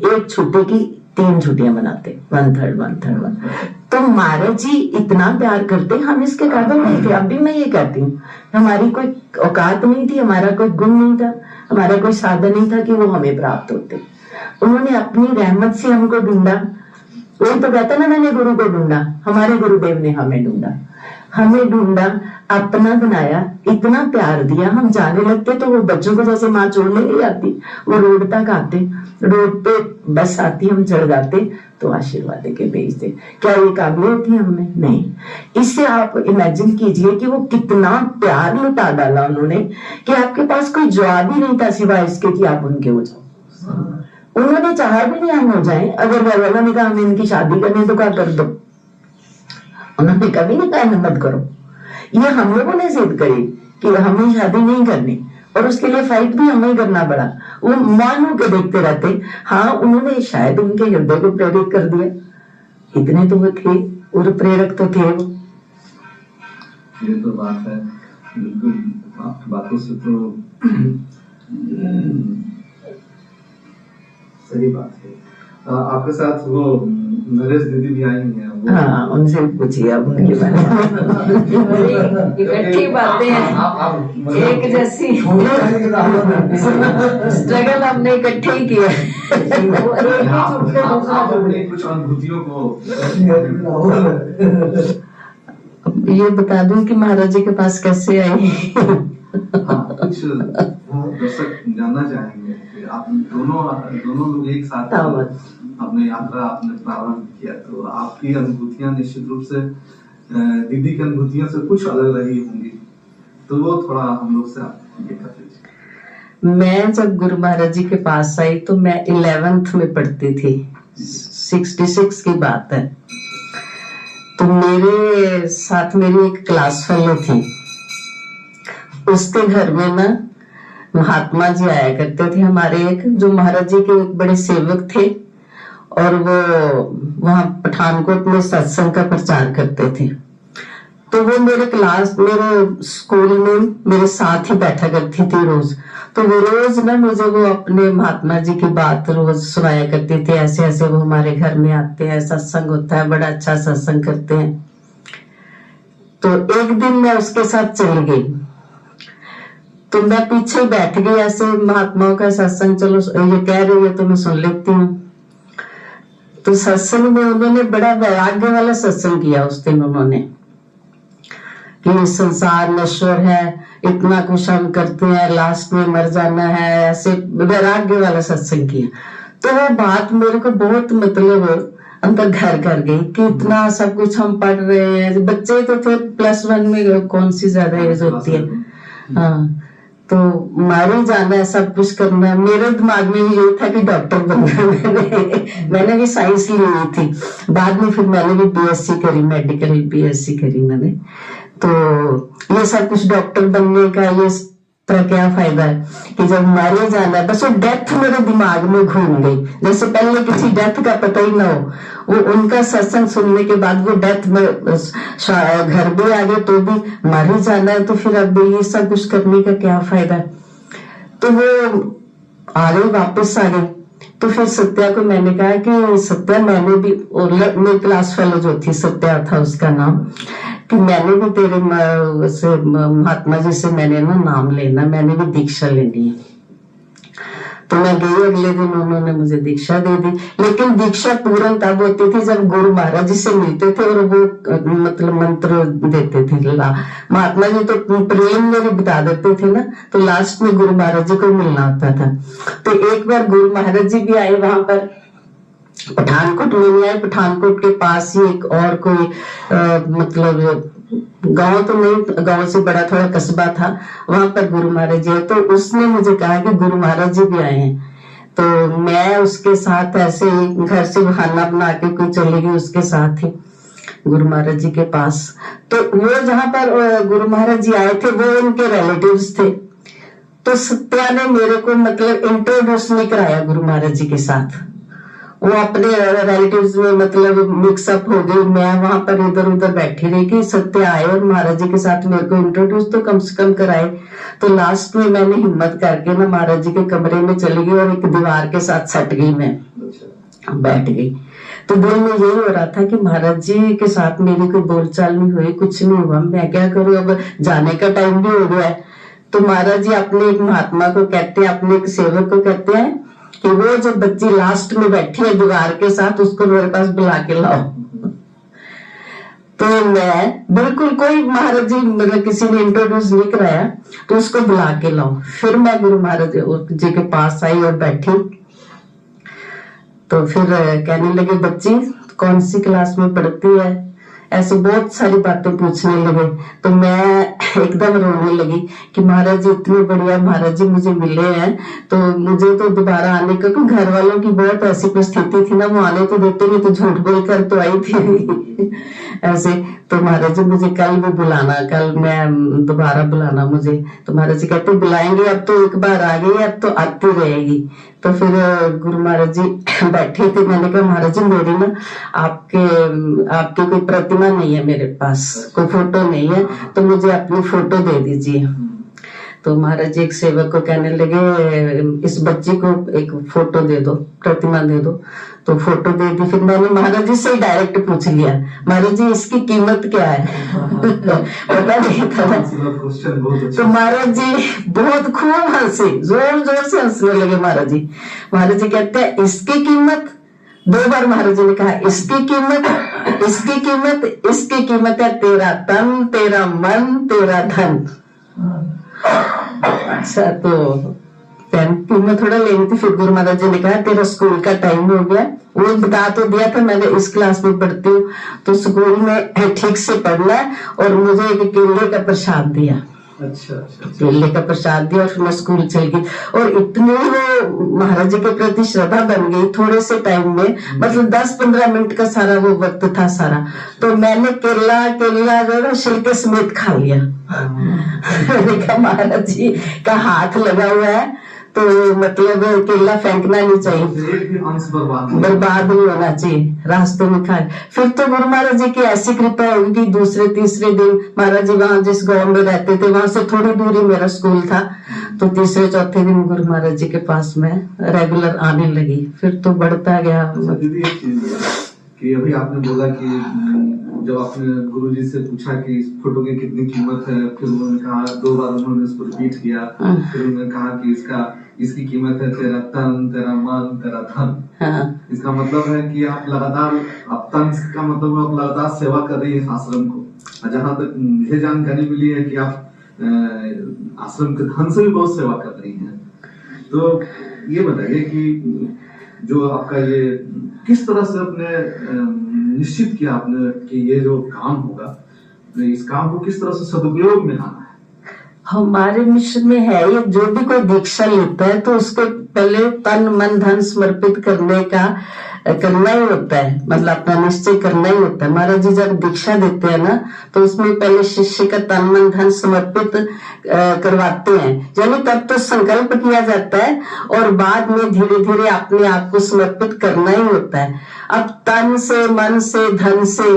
एक छुट्टी की 3 छुट्टियां मनाते, 1/3। तो महाराज जी इतना प्यार करते, हम इसके काबिल नहीं थे। अभी मैं ये कहती हूँ, हमारी कोई औकात नहीं थी, हमारा कोई गुण नहीं था, हमारा कोई साधन नहीं था कि वो हमें प्राप्त होते। उन्होंने अपनी रहमत से हमको ढूंढा। वही तो कहता ना, मैंने गुरु को ढूंढा, हमारे गुरुदेव ने हमें ढूंढा, हमें ढूंढा, अपना बनाया, इतना प्यार दिया। हम जाने लगते तो वो बच्चों को जैसे माँ छोड़ने नहीं जाती, वो रोड तक आते, रोड पे बस आती, हम चढ़ जाते तो आशीर्वाद देके भेजते। क्या ये काबिलियत थी हमें? नहीं। इससे आप इमेजिन कीजिए कि वो कितना प्यार लुटा डाला उन्होंने कि आपके पास कोई जवाब ही नहीं था सिवाय इसके कि आप उनके हो जाओ। उन्होंने चाहा भी नहीं हम हो जाए। अगर घर वालों ने कहा हमें इनकी शादी करनी तो क्या कर दो, उन्होंने कभी नहीं कहा मत करो। ये हम लोगों ने जिद करी कि हमें शादी नहीं करनी, और उसके लिए फाइट भी हमें करना पड़ा। वो मान के देखते रहते। हाँ, उन्होंने शायद उनके हृदय को प्रेरित कर दिया, इतने तो वो थे, और प्रेरक तो थे वो। ये तो बात है, बिल्कुल आपकी बातों से तो सही बात है। आपके साथ वो नरेश दीदी भी आई हैं। हाँ, उनसे पूछिए अब उनके बारे में। इकट्ठी बातें हैं, एक जैसी स्ट्रगल हमने इकट्ठे ही किया। कुछ अनुभूतियों को ये बता दूं कि महाराज जी के पास कैसे आई। कुछ दर्शक जानना चाहेंगे कि आप दोनों लोग एक साथ अपनी यात्रा आपने प्रारंभ किया, तो आपकी अनुभूतियां निश्चित रूप से दीदी की अनुभूतियों से कुछ अलग रही होंगी, तो वो थोड़ा हम लोग से आप ये कर लीजिए। मैं जब गुरु महाराज जी के पास आई तो मैं 11th में पढ़ती थी, 66 की बात है। तो मेरे साथ मेरी एक क्लास फेलो थी, उसके घर में ना महात्मा जी आया करते थे हमारे, एक जो महाराज जी के एक बड़े सेवक थे, और वो वहां पठानकोट में सत्संग का प्रचार करते थे। तो वो मेरे स्कूल में मेरे साथ ही बैठा करती थी रोज। तो वो रोज ना मुझे वो अपने महात्मा जी की बात रोज सुनाया करती थी, ऐसे ऐसे वो हमारे घर में आते हैं, सत्संग होता है, बड़ा अच्छा सत्संग करते हैं। तो एक दिन मैं उसके साथ चली गई, तो मैं पीछे बैठ गई, ऐसे महात्माओं का सत्संग चलो ये कह रही है तो मैं सुन लेती हूँ। तो सत्संग में उन्होंने बड़ा वैराग्य वाला सत्संग किया उस दिन उन्होंने, कि संसार नश्वर है, इतना कुछ हम करते हैं, लास्ट में मर जाना है, ऐसे वैराग्य वाला सत्संग किया। तो वो बात मेरे को बहुत मतलब अंदर घर कर गई कि इतना सब कुछ हम पढ़ रहे हैं, बच्चे तो थे +1 में, कौन सी ज्यादा एज होती है। हाँ, तो मारे जाना है, सब कुछ करना है। मेरे दिमाग में भी यही था कि डॉक्टर बनना। मैंने भी साइंस ली हुई थी, बाद में फिर मैंने भी BSc करी, मेडिकल BSc करी मैंने। तो ये सब कुछ डॉक्टर बनने का ये तरह क्या फायदा है कि जब मारे जाना है, बस वो डेथ मेरे दिमाग में घूम गई, जैसे पहले किसी डेथ का पता ही ना हो। वो उनका सत्संग सुनने के बाद वो डेथ में घर भी आ गए तो भी मर ही जाना है, तो फिर अब ये सब कुछ करने का क्या फायदा है। तो वो आ गई, वापस आ गई। तो फिर सत्या को मैंने कहा कि सत्या, मैंने भी, मेरी क्लास फेलो जो थी, सत्या था उसका नाम, कि मैंने भी तेरे महात्मा जी से मैंने ना नाम लेना, मैंने भी दीक्षा लेनी है। तो मैं गई, अगले दिन उन्होंने मुझे दीक्षा दे दी। लेकिन दीक्षा पूर्ण तब होती थी जब गुरु महाराज जी से मिलते थे और वो मतलब मंत्र देते थे। महात्मा जी तो प्रिलिमिनरी बता देते थे ना, तो लास्ट में गुरु महाराज जी को मिलना होता था। तो एक बार गुरु महाराज जी भी आए वहां पर, पठानकोट में नहीं आए, पठानकोट के पास ही एक और कोई मतलब गांव तो नहीं, गांव से बड़ा थोड़ा कस्बा था, वहां पर गुरु महाराज जी। तो उसने मुझे कहा कि गुरु महाराज जी भी आए हैं। तो मैं उसके साथ ऐसे ही घर से बहाना बना के कोई चली गई उसके साथ ही गुरु महाराज जी के पास। तो वो जहां पर गुरु महाराज जी आए थे वो उनके रिलेटिव्स थे। तो सत्या ने मेरे को मतलब इंट्रोड्यूस नहीं कराया गुरु महाराज जी के साथ, वो अपने रिलेटिव्स में मतलब मिक्सअप हो गई। मैं वहां पर इधर उधर बैठी रही कि सत्य आए और महाराज जी के साथ मेरे को इंट्रोड्यूस तो कम से कम कराए। तो लास्ट में मैंने हिम्मत करके ना महाराज जी के कमरे में चली गई और एक दीवार के साथ सट गई, मैं बैठ गई। तो दिल में यही हो रहा था कि महाराज जी के साथ मेरी कोई बोलचाल नहीं हुई, कुछ नहीं हुआ, मैं क्या करूं, अब जाने का टाइम भी हो गया है। तो महाराज जी अपने एक महात्मा को कहते हैं, अपने एक सेवक को कहते हैं कि वो जो बच्ची लास्ट में बैठी है दीवार के साथ, उसको मेरे पास बुला के लाओ। तो मैं बिल्कुल, कोई महाराज जी मतलब किसी ने इंट्रोड्यूस नहीं कराया, तो उसको बुला के लाओ। फिर मैं गुरु महाराज जी के पास आई और बैठी। तो फिर कहने लगे, बच्ची कौन सी क्लास में पढ़ती है, ऐसे बहुत सारी बातें पूछने लगे। तो मैं एकदम रोने लगी कि महाराज जी इतने बढ़िया महाराज जी मुझे मिले हैं, तो मुझे तो दोबारा आने का, क्योंकि घर वालों की बहुत ऐसी परिस्थिति थी ना, वो आने तो देते नहीं, तो झूठ बोल कर तो आई थी ऐसे। तो महाराज जी मुझे कल भी बुलाना, कल मैं दोबारा बुलाना मुझे। तो महाराज जी कहते बुलाएंगे, अब तो एक बार आ गई, अब तो आती रहेगी। तो फिर गुरु महाराज जी बैठे थे। मैंने कहा महाराज जी मेरी ना आपकी कोई प्रतिमा नहीं है मेरे पास, कोई फोटो नहीं है, तो मुझे अपनी फोटो दे दीजिए। तो महाराज जी एक सेवक को कहने लगे, इस बच्ची को एक फोटो दे दो, प्रतिमा दे दो। तो फोटो दे दी। फिर मैंने महाराज जी से डायरेक्ट पूछ लिया, महाराज जी इसकी कीमत क्या है पता नहीं था। तो महाराज जी बहुत खूब हंसे, जोर जोर से हंसने लगे महाराज जी। महाराज जी कहते हैं इसकी कीमत, 2 बार महाराज जी ने कहा इसकी कीमत, इसकी कीमत, इसकी कीमत है तेरा तन, तेरा मन, तेरा धन। अच्छा, तो कीमत थोड़ा लेनी थी। फिर गुरु महाराज जी ने कहा तेरा स्कूल का टाइम हो गया, वो बता तो दिया था, मैंने इस क्लास में पढ़ती हूँ तो स्कूल में ठीक से पढ़ना है, और मुझे एक केले का प्रसाद दिया। अच्छा। केले का प्रसाद दिया और फिर मैं स्कूल चल गई। और इतनी वो महाराज जी के प्रति श्रद्धा बन गई थोड़े से टाइम में, मतलब 10-15 मिनट का सारा वो वक्त था सारा। तो मैंने केला जो छिलके समेत खा लिया मैंने कहा महाराज जी का हाथ लगा हुआ है, तो मतलब केला फेंकना नहीं चाहिए, बर्बाद नहीं होना चाहिए, रास्ते में खाए। फिर तो गुरु महाराज जी की ऐसी कृपा होगी कि दूसरे तीसरे दिन महाराज जी वहां जिस गांव में रहते थे वहां से थोड़ी दूरी मेरा स्कूल था, तो तीसरे चौथे दिन गुरु महाराज जी के पास मैं रेगुलर आने लगी। फिर तो बढ़ता गया। कि अभी आपने बोला कि जब आपने गुरुजी से पूछा कि इस फोटो की कितनी कीमत है, फिर उन्होंने कहा 2 बार उन्होंने इसको रिपीट किया, फिर उन्होंने कहा कि इसकी कीमत है तेरा तन, तेरा मन, तेरा धन। इसका मतलब है कि आप लगातार, आप तन का मतलब आप लगातार सेवा कर रही है आश्रम को। जहां तक मुझे जानकारी मिली है कि आप आश्रम के धन से भी बहुत सेवा कर रही हैं। तो ये बताइए कि जो आपका ये किस तरह से अपने निश्चित किया आपने कि ये जो काम होगा, इस काम को किस तरह से सदुपयोग में लाना है? हमारे मिशन में है ये, जो भी कोई दीक्षा लेता है तो उसको पहले तन मन धन समर्पित करने का करना ही होता है, मतलब अपना निश्चय करना ही होता है। महाराज जी जब दीक्षा देते हैं ना, तो उसमें पहले शिष्य का तन मन धन समर्पित करवाते हैं, यानी तब तो संकल्प किया जाता है और बाद में धीरे धीरे अपने आप को समर्पित करना ही होता है। अब तन से, मन से, धन से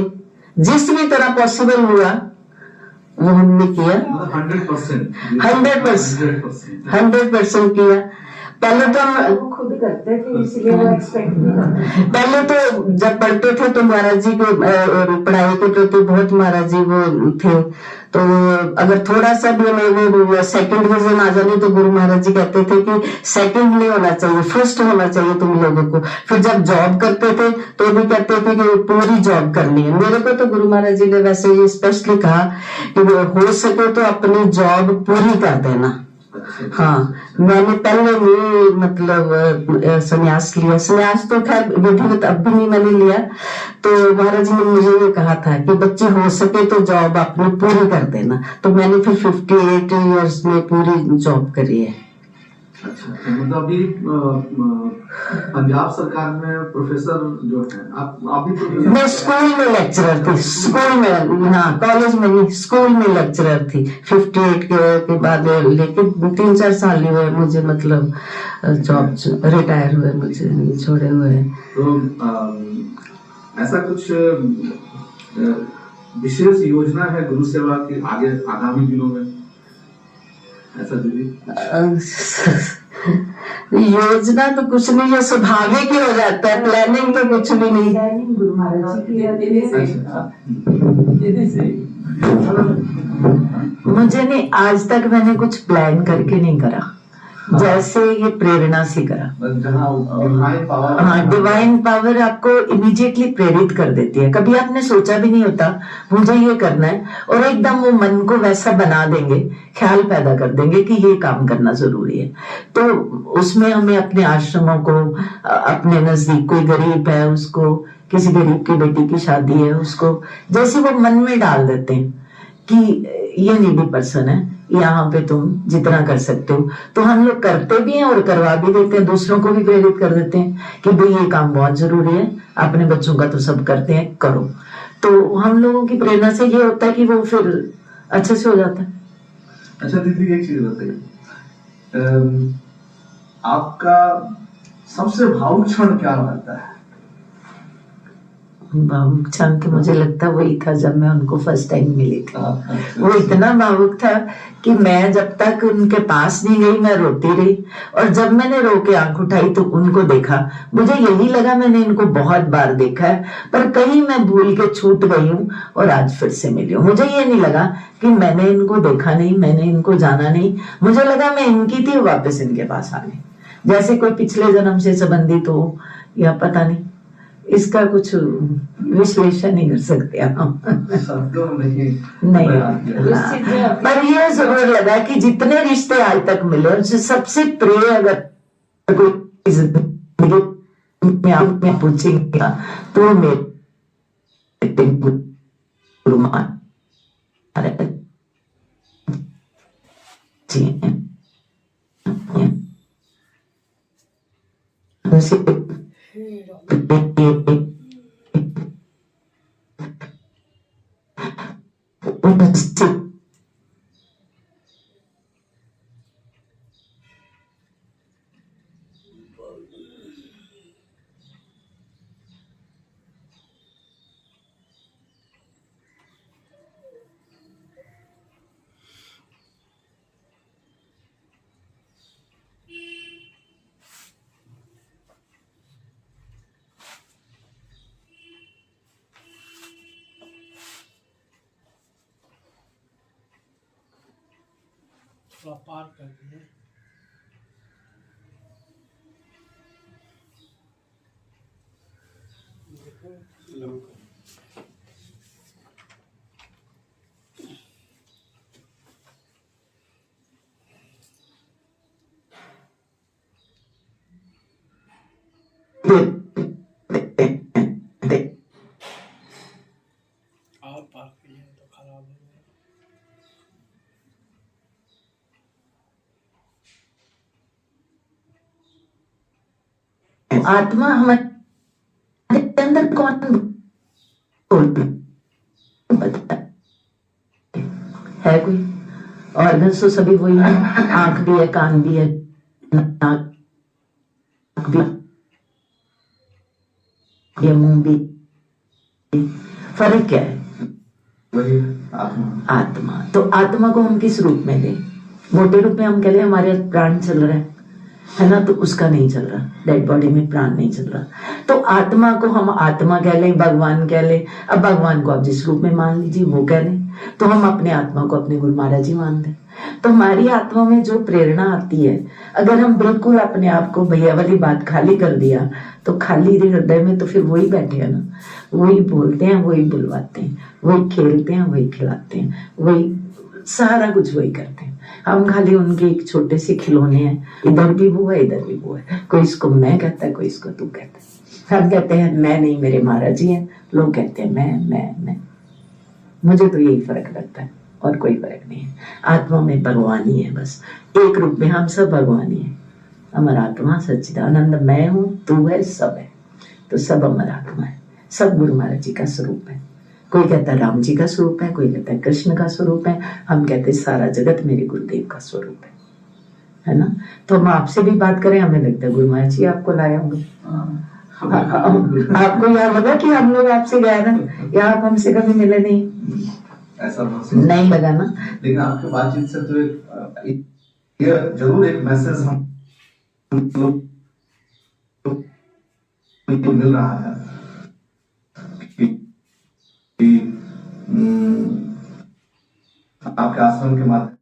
जिस भी तरह पॉसिबल हुआ वो हमने किया। 100% 100% किया। पहले तो हम वो खुद करते थे, इसलिए वो एक्सपेक्ट नहीं करते। पहले तो जब पढ़ते थे तो महाराज जी को पढ़ाई के प्रति बहुत महाराज जी वो थे, तो अगर थोड़ा सा भी हमें वो सेकंड डिवीजन आ जाने तो गुरु महाराज जी कहते थे कि सेकंड नहीं होना चाहिए, फर्स्ट होना चाहिए तुम लोगों को। फिर जब जॉब करते थे तो भी कहते थे कि पूरी जॉब करनी है। मेरे को तो गुरु महाराज जी ने वैसे ये स्पेशली कहा कि हो सके तो अपनी जॉब पूरी कर देना। हाँ, मैंने पहले नहीं मतलब संन्यास लिया, संन्यास तो खैर विधिवत अब भी नहीं मैंने लिया। तो महाराज जी ने मुझे ये कहा था कि बच्चे हो सके तो जॉब अपनी पूरी कर देना, तो मैंने फिर 58 इयर्स में पूरी जॉब करी है। अच्छा, तो मतलब अभी पंजाब सरकार में प्रोफेसर जो है, आप भी प्रोफेसर? मैं स्कूल में लेक्चरर थी, स्कूल में, हाँ कॉलेज में नहीं, स्कूल में लेक्चरर थी 58 के बाद, लेकिन 3-4 साल ही हुए मुझे, मतलब जॉब रिटायर हुए मुझे, छोड़े हुए। तो ऐसा कुछ विशेष योजना है गुरु सेवा की आगे आगामी दिनों में, ऐसा दीदी? योजना तो कुछ नहीं है, स्वाभाविक ही हो जाता है, प्लानिंग तो कुछ भी नहीं। प्लानिंग गुरु महाराज जी की। मुझे नहीं, आज तक मैंने कुछ प्लान करके नहीं करा, जैसे ये प्रेरणा से करा। डिवाइन पावर, हाँ, डिवाइन पावर आपको इमीडिएटली प्रेरित कर देती है। कभी आपने सोचा भी नहीं होता मुझे ये करना है, और एकदम वो मन को वैसा बना देंगे, ख्याल पैदा कर देंगे कि ये काम करना जरूरी है। तो उसमें हमें अपने आश्रमों को, अपने नजदीक कोई गरीब है उसको, किसी गरीब की बेटी की शादी है उसको, जैसे वो मन में डाल देते हैं कि ये नीडी पर्सन है, यहाँ पे तुम जितना कर सकते हो, तो हम लोग करते भी हैं और करवा भी देते हैं, दूसरों को भी प्रेरित कर देते हैं कि भाई ये काम बहुत जरूरी है, अपने बच्चों का तो सब करते हैं, करो। तो हम लोगों की प्रेरणा से ये होता है कि वो फिर अच्छे से हो जाता है। अच्छा दीदी, एक चीज बताइए, आपका सबसे भावुक क्षण क्या लगता है? भावुक क्षण तो मुझे लगता वही था जब मैं उनको फर्स्ट टाइम मिली थी। वो इतना भावुक था कि मैं जब तक उनके पास नहीं गई मैं रोती रही, और जब मैंने रो के आंख उठाई तो उनको देखा, मुझे यही लगा मैंने इनको बहुत बार देखा है, पर कहीं मैं भूल के छूट गई हूँ और आज फिर से मिली हूँ। मुझे ये नहीं लगा कि मैंने इनको देखा नहीं, मैंने इनको जाना नहीं, मुझे लगा मैं इनकी थी, वापस इनके पास आ गई, जैसे कोई पिछले जन्म से संबंधित हो या पता नहीं। इसका कुछ विश्लेषण नहीं कर सकते हम, शब्दों नहीं। पर ये जरूर लगा कि जितने रिश्ते आज तक मिले उनसे सबसे प्रिय अगर कोई जिंदगी में आप में पूछेंगे तो मेरे गुरु महाराज जी हैं। पार कर दिए। और पार किए तो खराब हो गया। आत्मा हमारी पता है कोई? ऑर्गन्स तो सभी वही है, आंख भी है, कान भी है, नाक भी है, मुंह भी। फर्क क्या है? वही आत्मा। आत्मा। तो आत्मा को हम किस रूप में लें? मोटे रूप में हम कह लें हमारे प्राण चल रहे हैं, है ना, तो उसका नहीं चल रहा, डेड बॉडी में प्राण नहीं चल रहा। तो आत्मा को हम आत्मा कह लें, भगवान कह लें। अब भगवान को आप जिस रूप में मान लीजिए वो कह लें, तो हम अपने आत्मा को अपने गुरु महाराज जी मान लें। तो हमारी आत्मा में जो प्रेरणा आती है, अगर हम बिल्कुल अपने आप को भैया वाली बात खाली कर दिया, तो खाली हृदय में तो फिर वही बैठे हैं ना, वही बोलते हैं, वही बुलवाते हैं, वही खेलते हैं, वही खिलाते हैं, वही सारा कुछ वही करते हैं। हम खाली उनके एक छोटे से खिलौने हैं, इधर भी वो है, इधर भी वो है। कोई इसको मैं कहता है, कोई इसको तू कहता है। हम कहते हैं मैं नहीं, मेरे महाराज जी हैं। लोग कहते हैं मैं। मुझे तो यही फर्क लगता है और कोई फर्क नहीं है। आत्मा में भगवान ही है, बस एक रूप में हम सब भगवान ही है। अमर आत्मा सच्चिदानंद मैं हूँ, तू है, सब है। तो सब अमर आत्मा है, सब गुरु महाराज जी का स्वरूप है। कोई कहता है राम जी का स्वरूप है, कोई कहता है कृष्ण का स्वरूप है, हम कहते हैं सारा जगत मेरे गुरुदेव का स्वरूप है ना। तो हम आपसे भी बात करें, हमें लगता है गुरु महाराज जी आपको लाए होंगे। आपको यहाँ लगा कि हम लोग आपसे गए ना, या आप हमसे कभी मिले नहीं? ऐसा नहीं लगा ना। लेकिन आपके बातचीत से तो एक ये जरूर एक मैसेज हम लोग मिल रहा है कि आपके आश्रम के माध्यम